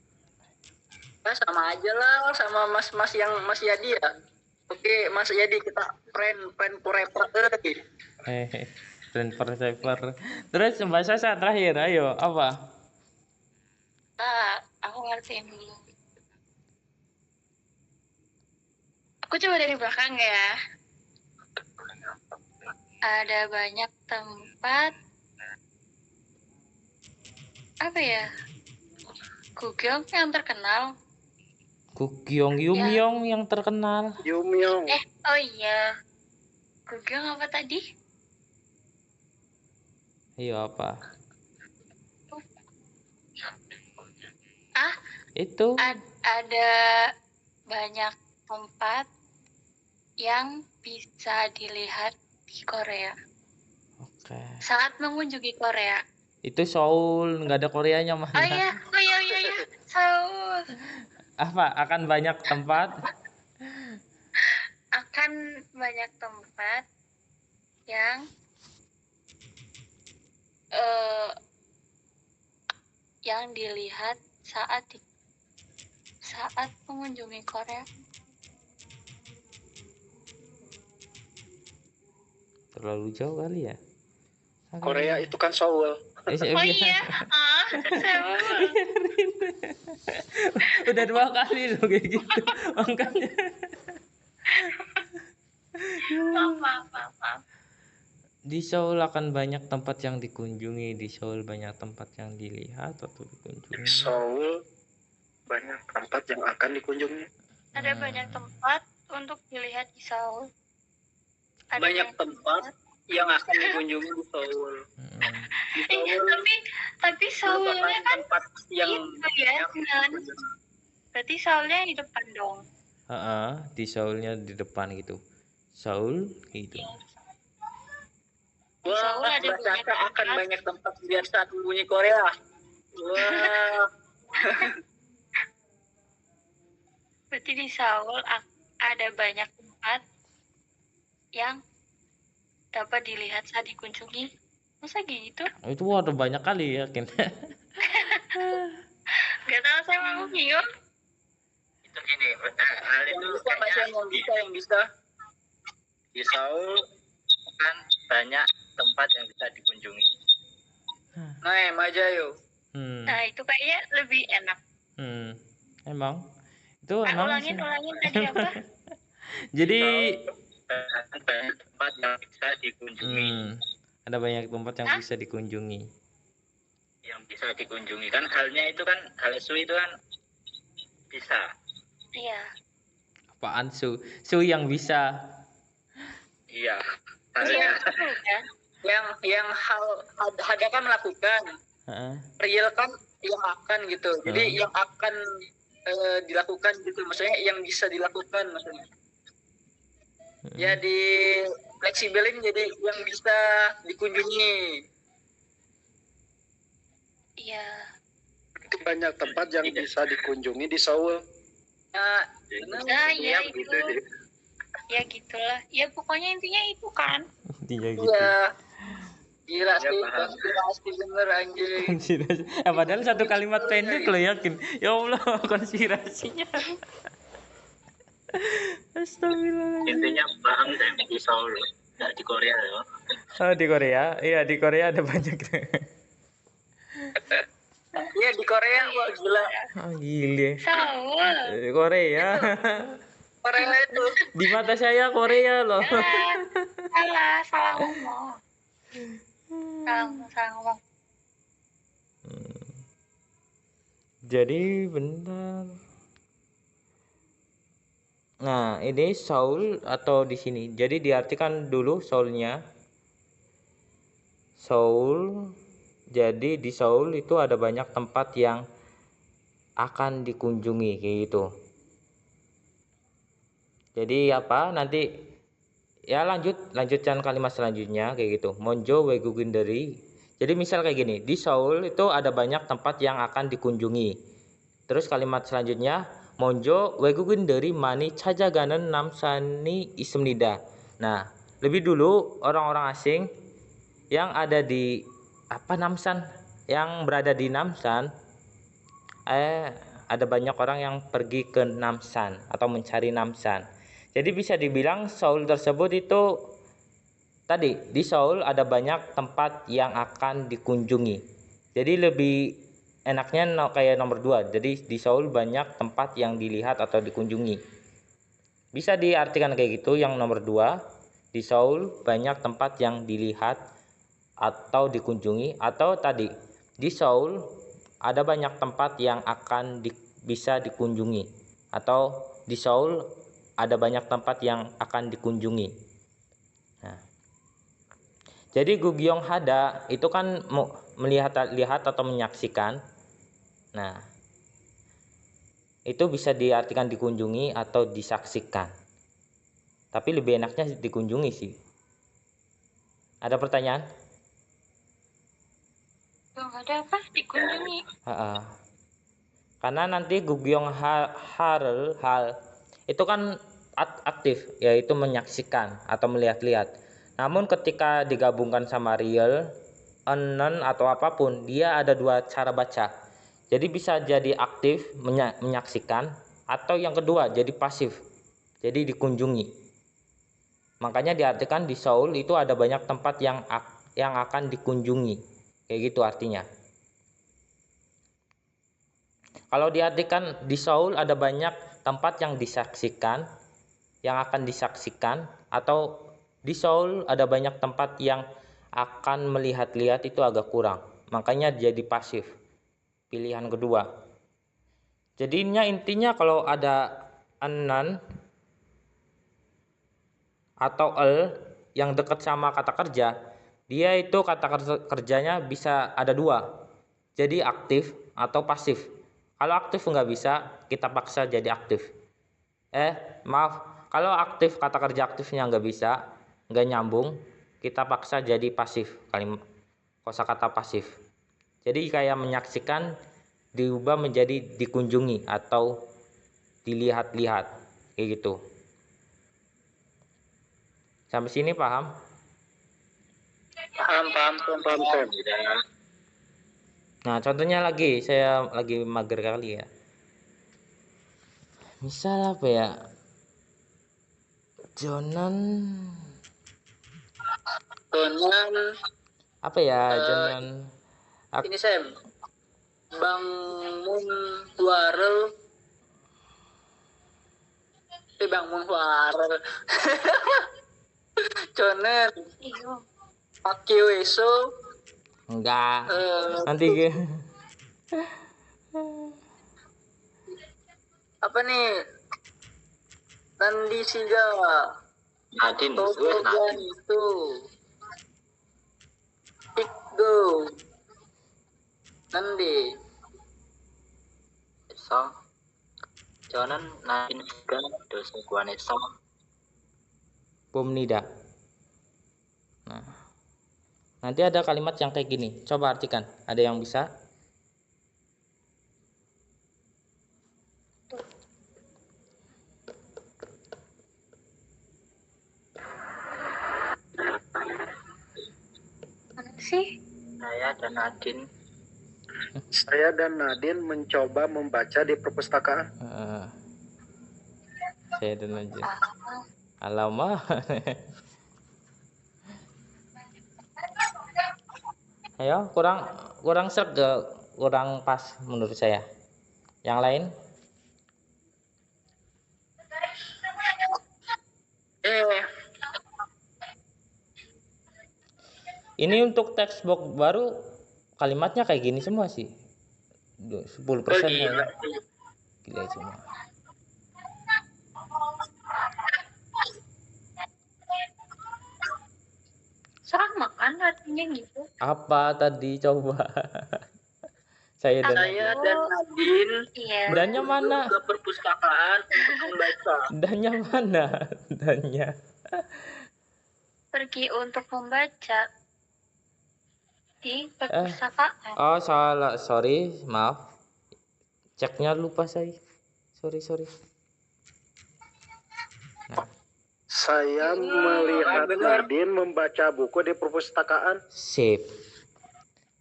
S2: Ya sama aja lah sama mas-mas yang Mas Yadi ya. Oke, Mas Yadi kita friend forever.
S1: Friend forever. Terus Mbak Sasa terakhir, ayo apa?
S3: Aku ngertiin dulu. Aku coba dari belakang ya. Ada banyak tempat apa ya? Google yang terkenal.
S1: Kukyong Yumyong yang terkenal.
S5: Yumyong.
S3: Oh iya. Google apa tadi?
S1: Ayo apa?
S3: Ah,
S1: Itu.
S3: ada banyak tempat yang bisa dilihat di Korea
S1: Oke.
S3: saat mengunjungi Korea.
S1: Itu Seoul, nggak ada Koreanya
S3: Oh
S1: mana?
S3: iya. Seoul
S1: Apa? Akan banyak tempat.
S3: akan banyak tempat yang yang dilihat saat mengunjungi Korea.
S1: Terlalu jauh kali ya?
S5: Korea itu kan Seoul.
S3: Oh iya, Seoul.
S1: Udah 2 kali loh kayak gitu. Makanya.
S3: Maaf.
S1: Di Seoul akan banyak tempat yang dikunjungi. Di Seoul banyak tempat yang dilihat atau dikunjungi.
S5: Seoul banyak tempat yang akan dikunjungi.
S3: Ada banyak tempat untuk dilihat di Seoul. Ada
S2: Banyak tempat yang akan dikunjungi di Seoul. Di Seoul
S3: tapi Seoulnya
S2: merupakan
S3: kan
S2: tempat yang
S3: itu ya, kan? Berarti Seoulnya di depan dong.
S1: Di Seoulnya di depan gitu. Seoul gitu.
S3: Di Seoul
S2: wah,
S3: ada
S2: Mbak
S3: banyak
S2: Sasa akan
S3: tempat.
S2: banyak tempat biar saat mengunjungi Korea. Wah,
S3: Berarti di Seoul ada banyak tempat yang dapat dilihat saat dikunjungi. Masa gitu?
S1: Itu ada banyak kali yakin.
S3: Gak tahu, saya mau bingung.
S4: Itu gini, hal
S2: yang
S4: itu
S2: bisa Mbak Sasa, yang bisa.
S4: di Seoul kan banyak tempat yang bisa dikunjungi.
S2: Nah, Maja yuk.
S3: Nah, itu kayaknya lebih enak.
S1: Emang itu
S3: Nah,
S1: emang
S3: ulangin tadi apa?
S1: jadi
S4: Banyak tempat yang bisa dikunjungi.
S1: ada banyak tempat yang bisa dikunjungi.
S4: Yang bisa dikunjungi kan halnya itu kan hal itu kan bisa.
S3: Iya.
S1: Apaan su yang bisa?
S4: Iya.
S3: Iya,
S4: Halnya
S3: betul kan?
S2: Yang hal ada kan melakukan,
S1: Heeh.
S2: real kan yang akan gitu. Jadi yang akan dilakukan gitu, maksudnya yang bisa dilakukan maksudnya. Ya di fleksibelin jadi yang bisa dikunjungi.
S3: Iya.
S5: Itu banyak tempat yang bisa dikunjungi di Seoul.
S2: Nah,
S3: Nah, ya
S4: begitu
S3: itu.
S4: deh.
S3: Ya gitulah. Ya pokoknya intinya itu kan.
S1: Intinya gitu.
S2: iya. Gila
S4: Ya,
S2: sih,
S4: paham.
S2: konspirasi bener anjing.
S1: Konspirasi. Padahal satu kalimat pendek lo yakin. Ya Allah, konspirasinya. Astagfirullahaladzim.
S4: Intinya paham deh di Seoul, nggak di Korea ya.
S1: Di Korea, iya di Korea ada banyak.
S2: Iya di Korea, wah gila.
S1: Gile.
S3: Seoul.
S1: Korea.
S2: Korea itu.
S1: Di mata saya Korea loh.
S3: Salah ngomong. Salah ngomong.
S1: Jadi benar. Nah, ini Seoul atau di sini. Jadi diartikan dulu Seoulnya. Seoul. Jadi di Seoul itu ada banyak tempat yang akan dikunjungi kayak gitu. Jadi apa? Nanti ya lanjutkan kalimat selanjutnya kayak gitu. Monjo Weguginderi. Jadi misal kayak gini, di Seoul itu ada banyak tempat yang akan dikunjungi. Terus kalimat selanjutnya Monjo Weguginderi mani chajaganen namsani ismnida. Nah, lebih dulu orang-orang asing yang ada di Namsan, yang berada di Namsan ada banyak orang yang pergi ke Namsan atau mencari Namsan. Jadi bisa dibilang Seoul tersebut itu tadi di Seoul ada banyak tempat yang akan dikunjungi. Jadi lebih enaknya kayak nomor 2. Jadi di Seoul banyak tempat yang dilihat atau dikunjungi. Bisa diartikan kayak gitu yang nomor 2. Di Seoul banyak tempat yang dilihat atau dikunjungi, atau tadi di Seoul ada banyak tempat yang akan bisa dikunjungi, atau di Seoul ada banyak tempat yang akan dikunjungi. Nah, jadi Gugyong Hada itu kan melihat atau menyaksikan. Nah, itu bisa diartikan dikunjungi atau disaksikan. Tapi lebih enaknya dikunjungi sih. Ada pertanyaan?
S3: Ada apa? Dikunjungi.
S1: Karena nanti Gugyong Hal itu kan aktif, yaitu menyaksikan atau melihat-lihat. Namun ketika digabungkan sama real, unknown atau apapun, dia ada 2 cara baca. Jadi bisa jadi aktif menyaksikan, atau yang kedua jadi pasif, jadi dikunjungi. Makanya diartikan di Seoul itu ada banyak tempat yang akan dikunjungi, kayak gitu artinya. Kalau diartikan di Seoul ada banyak tempat yang disaksikan, yang akan disaksikan, atau di Seoul ada banyak tempat yang akan melihat-lihat, itu agak kurang. Makanya jadi pasif, pilihan kedua. Jadinya intinya kalau ada unknown atau yang dekat sama kata kerja, dia itu kata kerjanya bisa ada 2. Jadi aktif atau pasif. Kalau aktif nggak bisa, kita paksa jadi aktif. Kalau aktif, kata kerja aktifnya nggak bisa, nggak nyambung, kita paksa jadi pasif, kosakata pasif. Jadi kayak menyaksikan diubah menjadi dikunjungi atau dilihat-lihat, kayak gitu. Sampai sini paham?
S2: Paham.
S1: Nah, contohnya lagi, saya lagi mager kali ya. Misal apa ya? Jonan apa ya? Jonan
S2: ini Sam, bangun warel Jonan
S3: Iyo.
S2: Akio Eso
S1: enggak. Nanti
S2: apa nih, Nandi Siga
S4: Nadine,
S2: Tokogan itu Ikgo Nandi
S4: so Jonan Nadine juga dosa Guaneso.
S1: Pumnida. Nah, nanti ada kalimat yang kayak gini. Coba artikan. Ada yang bisa?
S3: Mana sih?
S5: Saya dan Nadine mencoba membaca di perpustakaan.
S1: Saya dan aja. Alamak. Ayo, kurang serg, kurang pas menurut saya. Yang lain? Ini untuk textbook baru kalimatnya kayak gini semua sih. 10% ya. Gila semua.
S3: Sama kan artinya gitu.
S1: Apa tadi coba? Saya dan
S2: Nadine
S3: Iya.
S1: dannya mana?
S2: ke perpustakaan untuk membaca.
S1: Dannya mana? Dannya.
S3: Pergi untuk membaca di perpustakaan.
S1: Oh, salah. Sorry, maaf. Ceknya lupa saya. Sorry. Nah,
S5: Saya melihat Nadine membaca buku di perpustakaan.
S1: sip.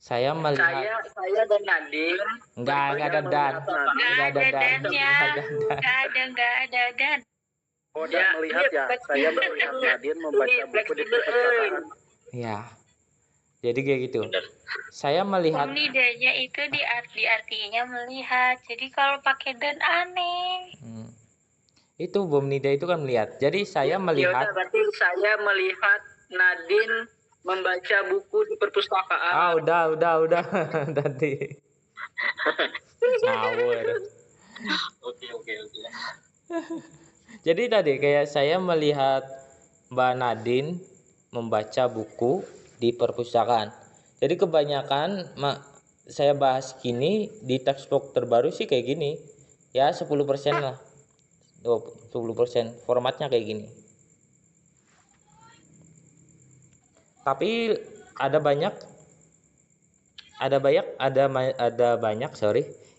S1: Saya melihat
S2: saya dan Nadine
S1: enggak ada dan.
S3: Nggak ada dan ya. Nggak ada dan.
S5: Oh, dan melihat ya. Saya melihat Nadine membaca buku di perpustakaan.
S1: Ya. Jadi kayak gitu.
S4: Bener.
S1: Saya melihat
S3: Nidanya itu artinya melihat. Jadi kalau pakai dan aneh.
S1: itu bom nida itu kan melihat. Jadi saya
S2: Ya
S1: melihat
S2: udah, berarti saya melihat Nadine membaca buku di perpustakaan.
S1: udah tadi ngawur.
S4: Oke.
S1: Jadi tadi kayak saya melihat Mbak Nadine membaca buku di perpustakaan. Jadi kebanyakan saya bahas gini di textbook terbaru sih kayak gini. Ya 10% lah. 10% formatnya kayak gini. Tapi ada banyak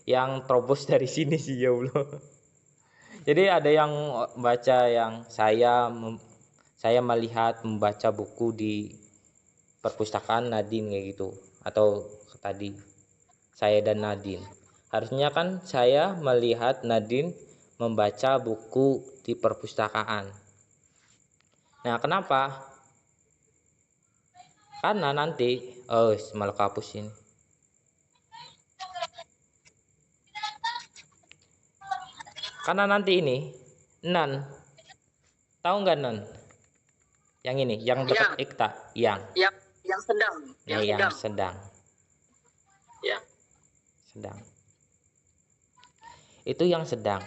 S1: yang terobos dari sini sih, ya Allah. Jadi ada yang baca yang saya melihat membaca buku di perpustakaan Nadine kayak gitu, atau tadi saya dan Nadine. Harusnya kan saya melihat Nadine membaca buku di perpustakaan. Nah, kenapa? Karena nanti malah kapus ini. Karena nanti ini nan, tahu nggak nan? Yang ini, yang dekat ikta, yang
S2: sedang,
S1: sedang.
S4: Ya.
S1: Sedang. Itu yang sedang.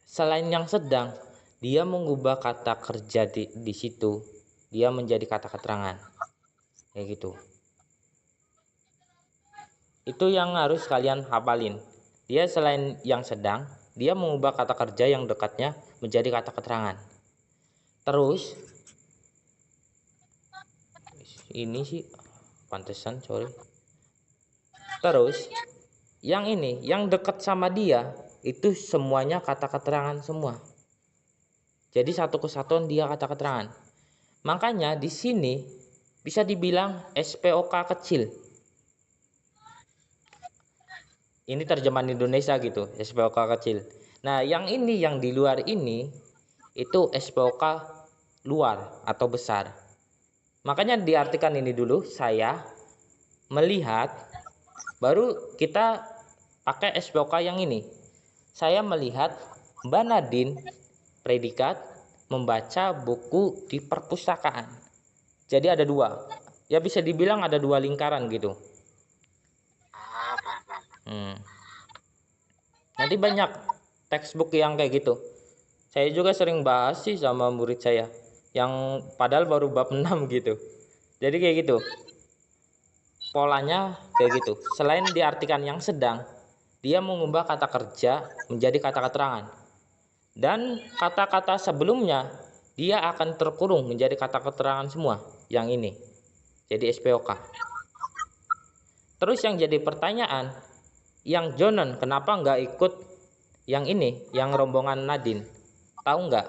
S1: Selain yang sedang, dia mengubah kata kerja di situ, dia menjadi kata keterangan. Kayak gitu. Itu yang harus kalian hafalin. Dia selain yang sedang, dia mengubah kata kerja yang dekatnya menjadi kata keterangan. Terus ini sih pantesan, sorry. Terus yang ini, yang dekat sama dia itu semuanya kata keterangan semua. Jadi satu kesatuan dia kata keterangan. Makanya di sini bisa dibilang SPOK kecil. Ini terjemahan Indonesia gitu, SPOK kecil. Nah, yang ini yang di luar ini itu SPOK luar atau besar. Makanya diartikan ini dulu, saya melihat, baru kita pakai SPOK yang ini. Saya melihat Mbak Nadine predikat membaca buku di perpustakaan. Jadi ada dua. Ya bisa dibilang ada dua lingkaran gitu. Nanti banyak textbook yang kayak gitu. Saya juga sering bahas sih sama murid saya, yang padahal baru bab 6 gitu. Jadi kayak gitu. Polanya kayak gitu. Selain diartikan yang sedang, dia mengubah kata kerja menjadi kata keterangan. Dan kata-kata sebelumnya dia akan terkurung menjadi kata keterangan semua. Yang ini. Jadi SPOK. Terus yang jadi pertanyaan, yang Jonan kenapa nggak ikut yang ini, yang rombongan Nadine? Tahu nggak?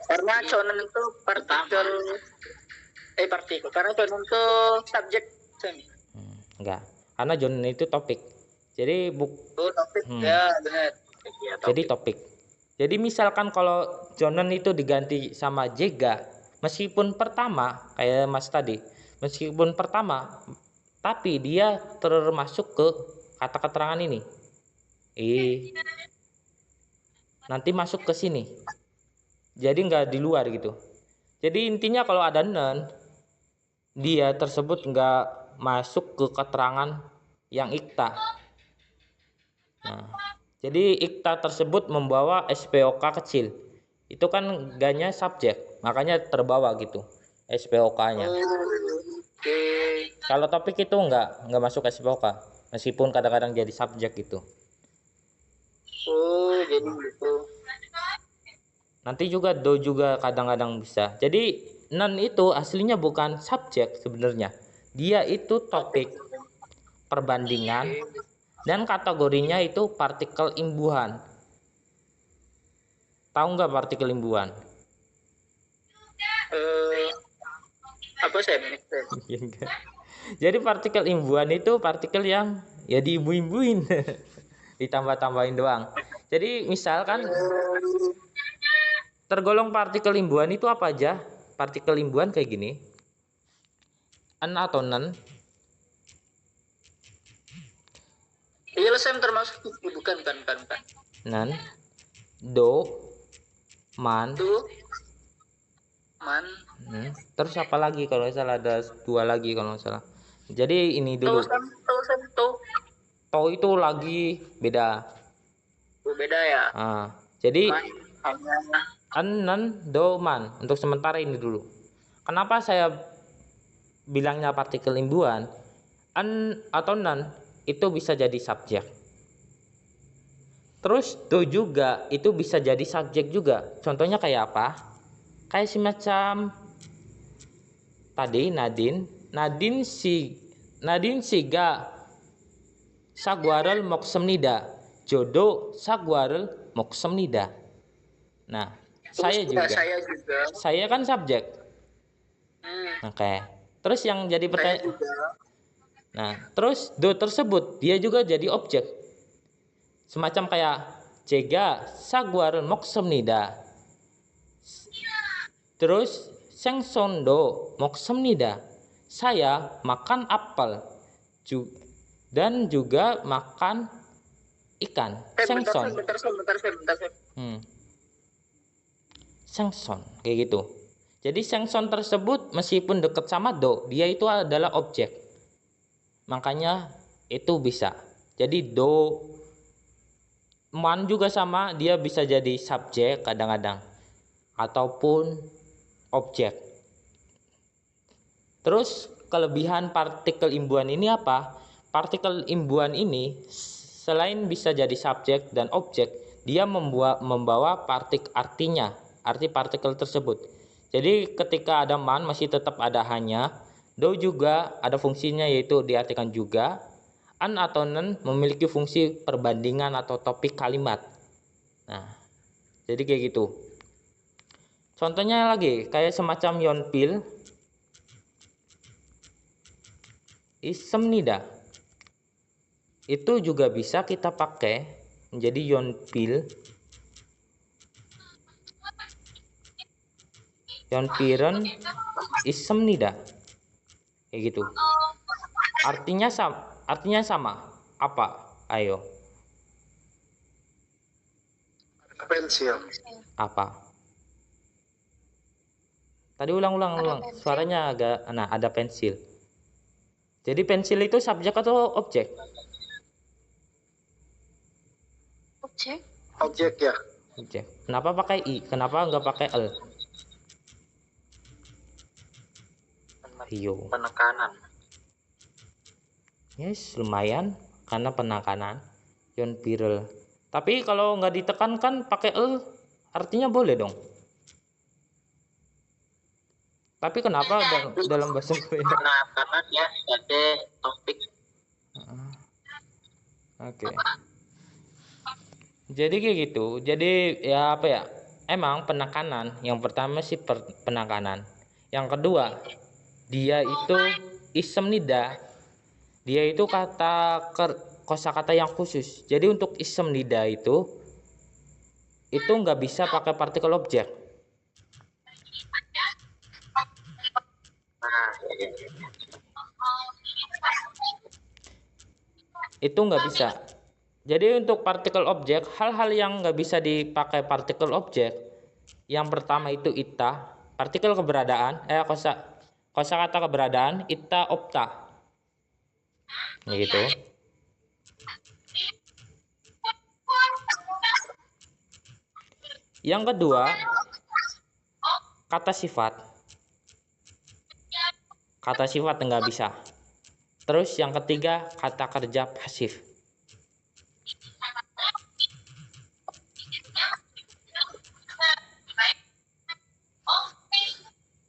S2: Karena Jonan itu partikel. Karena Jonan itu subjek.
S1: Enggak. Karena Jonan itu topik. Jadi
S2: topik. Ya, benar.
S1: Jadi topik. Jadi misalkan kalau Jonan itu diganti sama Jega, meskipun pertama kayak Mas tadi, meskipun pertama, tapi dia termasuk ke kata keterangan ini. Nanti masuk ke sini. Jadi nggak di luar gitu. Jadi intinya kalau ada non, dia tersebut nggak masuk ke keterangan yang ikta. Nah, jadi ikta tersebut membawa SPOK kecil. Itu kan ganya subjek, makanya terbawa gitu SPOK-nya. Kalau topik itu nggak masuk SPOK, meskipun kadang-kadang jadi subjek gitu.
S2: Jadi gitu.
S1: Nanti juga do juga kadang-kadang bisa. Jadi non itu aslinya bukan subjek sebenarnya. Dia itu topik, perbandingan, dan kategorinya itu partikel imbuhan. Tahu nggak partikel imbuhan?
S2: Apa Sam?
S1: Iya enggak. Jadi partikel imbuhan itu partikel yang ya diimbu-imbuin. Ditambah-tambahin doang. Jadi misalkan tergolong partikel imbuhan itu apa aja? Partikel imbuhan kayak gini. An atau non.
S2: Iya Sam termasuk bukan.
S1: Nan, do, man.
S2: Tuh man.
S1: Terus apa lagi kalau nggak salah, ada 2 lagi kalau nggak salah. Jadi ini dulu.
S2: Sam.
S1: To itu lagi beda.
S2: Beda ya.
S1: Jadi
S2: Man hanya
S1: an, nan, do, man. Untuk sementara ini dulu. Kenapa saya bilangnya partikel imbuhan? An atau nan itu bisa jadi subjek. Terus do juga itu bisa jadi subjek juga. Contohnya kayak apa? Kayak semacam tadi Nadine siga sagwarel moksemnida. Jodo sagwarel moksemnida. Nah, saya juga. Saya kan subjek. Oke. Terus yang jadi pertanyaan. Nah, terus do tersebut dia juga jadi objek. Semacam kayak jega sagwarel moksemnida. Terus sengsondo moksemnida. Saya makan apel dan juga makan ikan. Sengson.
S2: Bentar.
S1: Sengson kayak gitu. Jadi sengson tersebut meskipun dekat sama do, dia itu adalah objek. Makanya itu bisa. Jadi do man juga sama, dia bisa jadi subjek kadang-kadang ataupun objek. Terus kelebihan partikel imbuhan ini apa? Partikel imbuhan ini selain bisa jadi subjek dan objek, dia membawa arti partikel tersebut. Jadi ketika ada man masih tetap ada hanya, do juga ada fungsinya yaitu diartikan juga, an atau non memiliki fungsi perbandingan atau topik kalimat. Nah, jadi kayak gitu. Contohnya lagi kayak semacam yonpil, isemnida. Itu juga bisa kita pakai menjadi yonpil, yonpiren, isemnida. Kayak gitu. Artinya sama. Apa? Ayo.
S5: Pensil.
S1: Apa? Tadi ulang. Suaranya agak ada pensil. Jadi pensil itu subjek atau objek?
S5: Objek ya.
S1: Objek. Kenapa pakai i? Kenapa nggak pakai l? Ayo.
S4: Penekanan.
S1: Yes, lumayan karena penekanan. Yonpirel. Tapi kalau nggak ditekankan pakai l, artinya boleh dong. Tapi kenapa dalam bahasa Korea?
S4: Karena dia sebagai topik.
S1: Oke. Jadi kayak gitu. Jadi ya apa ya? Emang penekanan. Yang pertama sih penekanan. Yang kedua, dia itu isemnida. Dia itu kosakata yang khusus. Jadi untuk isemnida itu nggak bisa pakai partikel objek. Itu nggak bisa. Jadi untuk partikel objek, hal-hal yang nggak bisa dipakai partikel objek, yang pertama itu ita, partikel keberadaan, kosakata keberadaan, ita opta, gitu. Yang kedua, kata sifat. Kata sifat nggak bisa. Terus yang ketiga, kata kerja pasif.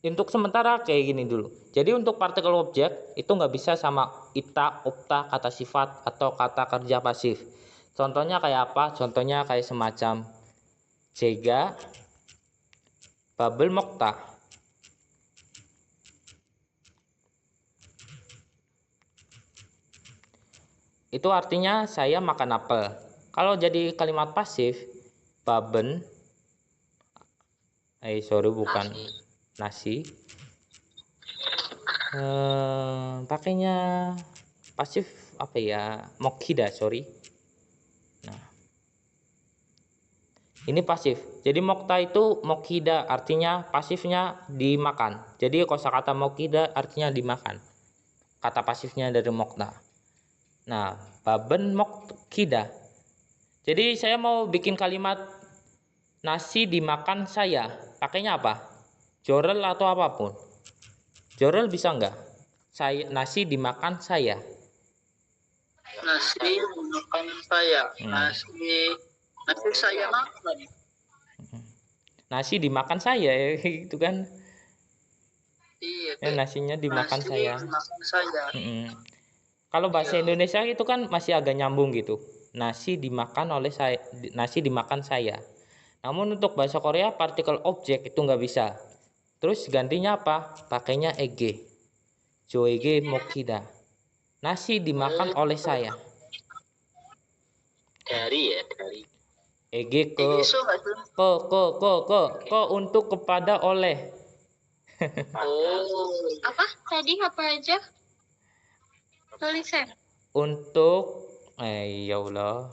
S1: Untuk sementara kayak gini dulu. Jadi untuk partikel objek itu nggak bisa sama ita, opta, kata sifat atau kata kerja pasif. Contohnya kayak apa? Contohnya kayak semacam jega, babel mokta. itu artinya saya makan apel. Kalau jadi kalimat pasif, baben, bukan nasi. Pakainya pasif apa ya? Mokhida, sorry. Nah, ini pasif. Jadi mokta itu mokhida artinya pasifnya dimakan. Jadi kosakata mokhida artinya dimakan. Kata pasifnya dari mokta. Nah, baben mokhida. Jadi saya mau bikin kalimat nasi dimakan saya. Pakainya apa? Jorel atau apapun. Jorel bisa enggak? Nasi dimakan saya.
S2: Nasi makan saya. Nasi saya makan.
S1: Nasi dimakan saya gitu kan.
S2: Iya.
S1: Nasinya dimakan
S2: nasi
S1: saya.
S2: Dimakan saya.
S1: Kalau bahasa Indonesia itu kan masih agak nyambung gitu. Nasi dimakan oleh saya, nasi dimakan saya. Namun untuk bahasa Korea partikel objek itu nggak bisa. Terus gantinya apa? Pakainya ege. Joege mokhida. Nasi dimakan oleh saya.
S4: Dari.
S1: Ege ke untuk kepada oleh.
S3: Apa tadi apa aja tulisnya?
S1: Untuk ya Allah.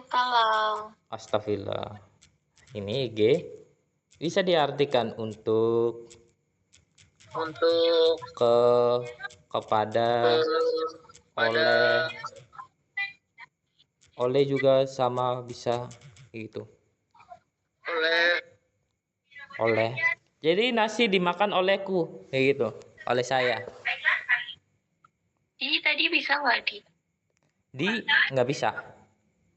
S3: Kalau
S1: Astagfirullah. Ini ege bisa diartikan untuk kepada oleh juga sama bisa gitu. Oleh. Jadi nasi dimakan olehku kayak gitu, oleh saya.
S3: Di tadi bisa nggak
S1: Di nggak bisa.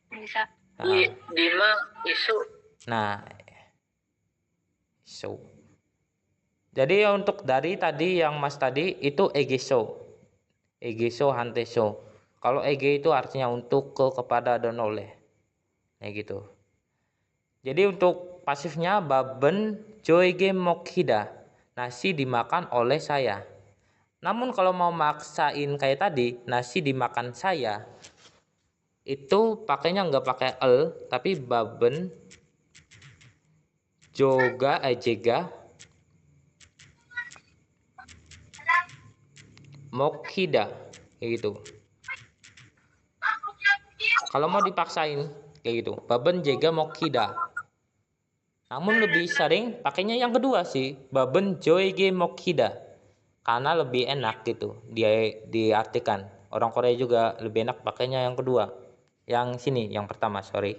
S3: Bisa.
S2: Di mah isu.
S1: Nah, so. Jadi untuk dari tadi yang Mas tadi itu egeso. Egeso hanteso. Kalau ege itu artinya untuk kepada dan oleh. Kayak gitu. Jadi untuk pasifnya baben joege mokhida. Nasi dimakan oleh saya. Namun kalau mau maksain kayak tadi, nasi dimakan saya. Itu pakainya nggak pakai el, tapi baben jega mokhida kayak gitu. Kalau mau dipaksain kayak gitu, baben jega mokhida. Namun lebih sering pakainya yang kedua sih, baben joege mokhida. Karena lebih enak gitu dia diartikan. Orang Korea juga lebih enak pakainya yang kedua. Yang sini, yang pertama, sorry.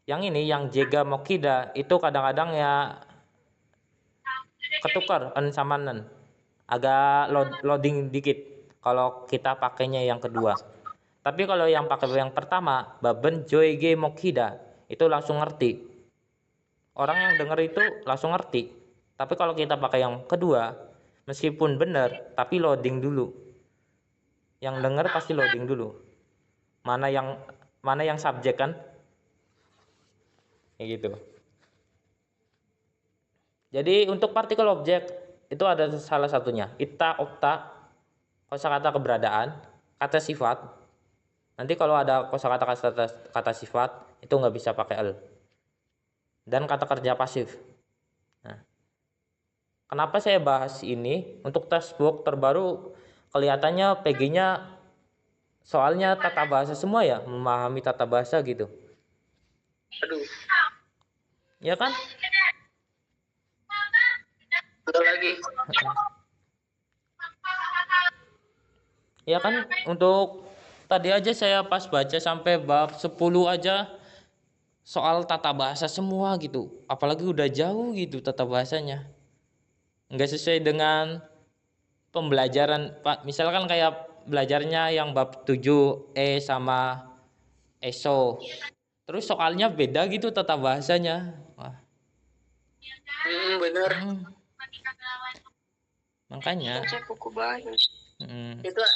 S1: Yang ini, yang jega mokhida itu kadang-kadang ya ketukar sama nen. Agak loading dikit kalau kita pakainya yang kedua. Tapi kalau yang pakai yang pertama, baben joege mokhida, itu langsung ngerti. Orang yang denger itu langsung ngerti. Tapi kalau kita pakai yang kedua, meskipun benar, tapi loading dulu. Yang denger pasti loading dulu. Mana yang subjek kan? Kayak gitu. Jadi untuk partikel objek itu ada salah satunya. Ita, opta, kosakata keberadaan, kata sifat. Nanti kalau ada kosakata kata sifat itu nggak bisa pakai el. Dan kata kerja pasif. Nah, kenapa saya bahas ini? Untuk textbook terbaru kelihatannya PG-nya soalnya tata bahasa semua ya, memahami tata bahasa gitu.
S2: Aduh.
S1: Ya kan?
S2: Udah lagi.
S1: Ya kan? Untuk tadi aja saya pas baca sampai bab 10 aja soal tata bahasa semua gitu. Apalagi udah jauh gitu tata bahasanya. Nggak sesuai dengan pembelajaran Pak. Misalkan kayak belajarnya yang bab 7 sama ESO. Terus soalnya beda gitu tata bahasanya. Wah.
S2: Bener.
S1: Makanya.
S3: Baca buku baru.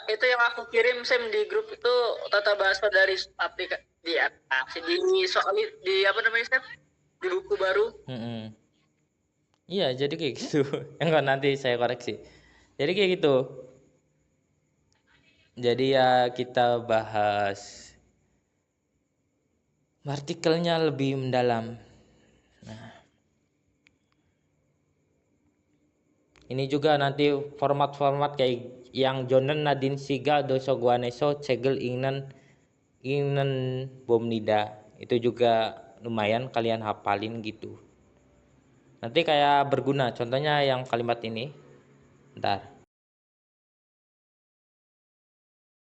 S2: Itu yang aku kirim Sam di grup itu tata bahasa dari aplikasi di soal di apa namanya Sam? Di buku baru.
S1: Iya, jadi kayak gitu. Enggak, nanti saya koreksi. Jadi kayak gitu. Jadi ya kita bahas artikelnya lebih mendalam. Nah, ini juga nanti format-format kayak yang Jonen Nadine Siga Doso Guaneso Cegel Ingen Bomnida itu juga lumayan kalian hafalin gitu. Nanti kayak berguna. Contohnya yang kalimat ini. Bentar.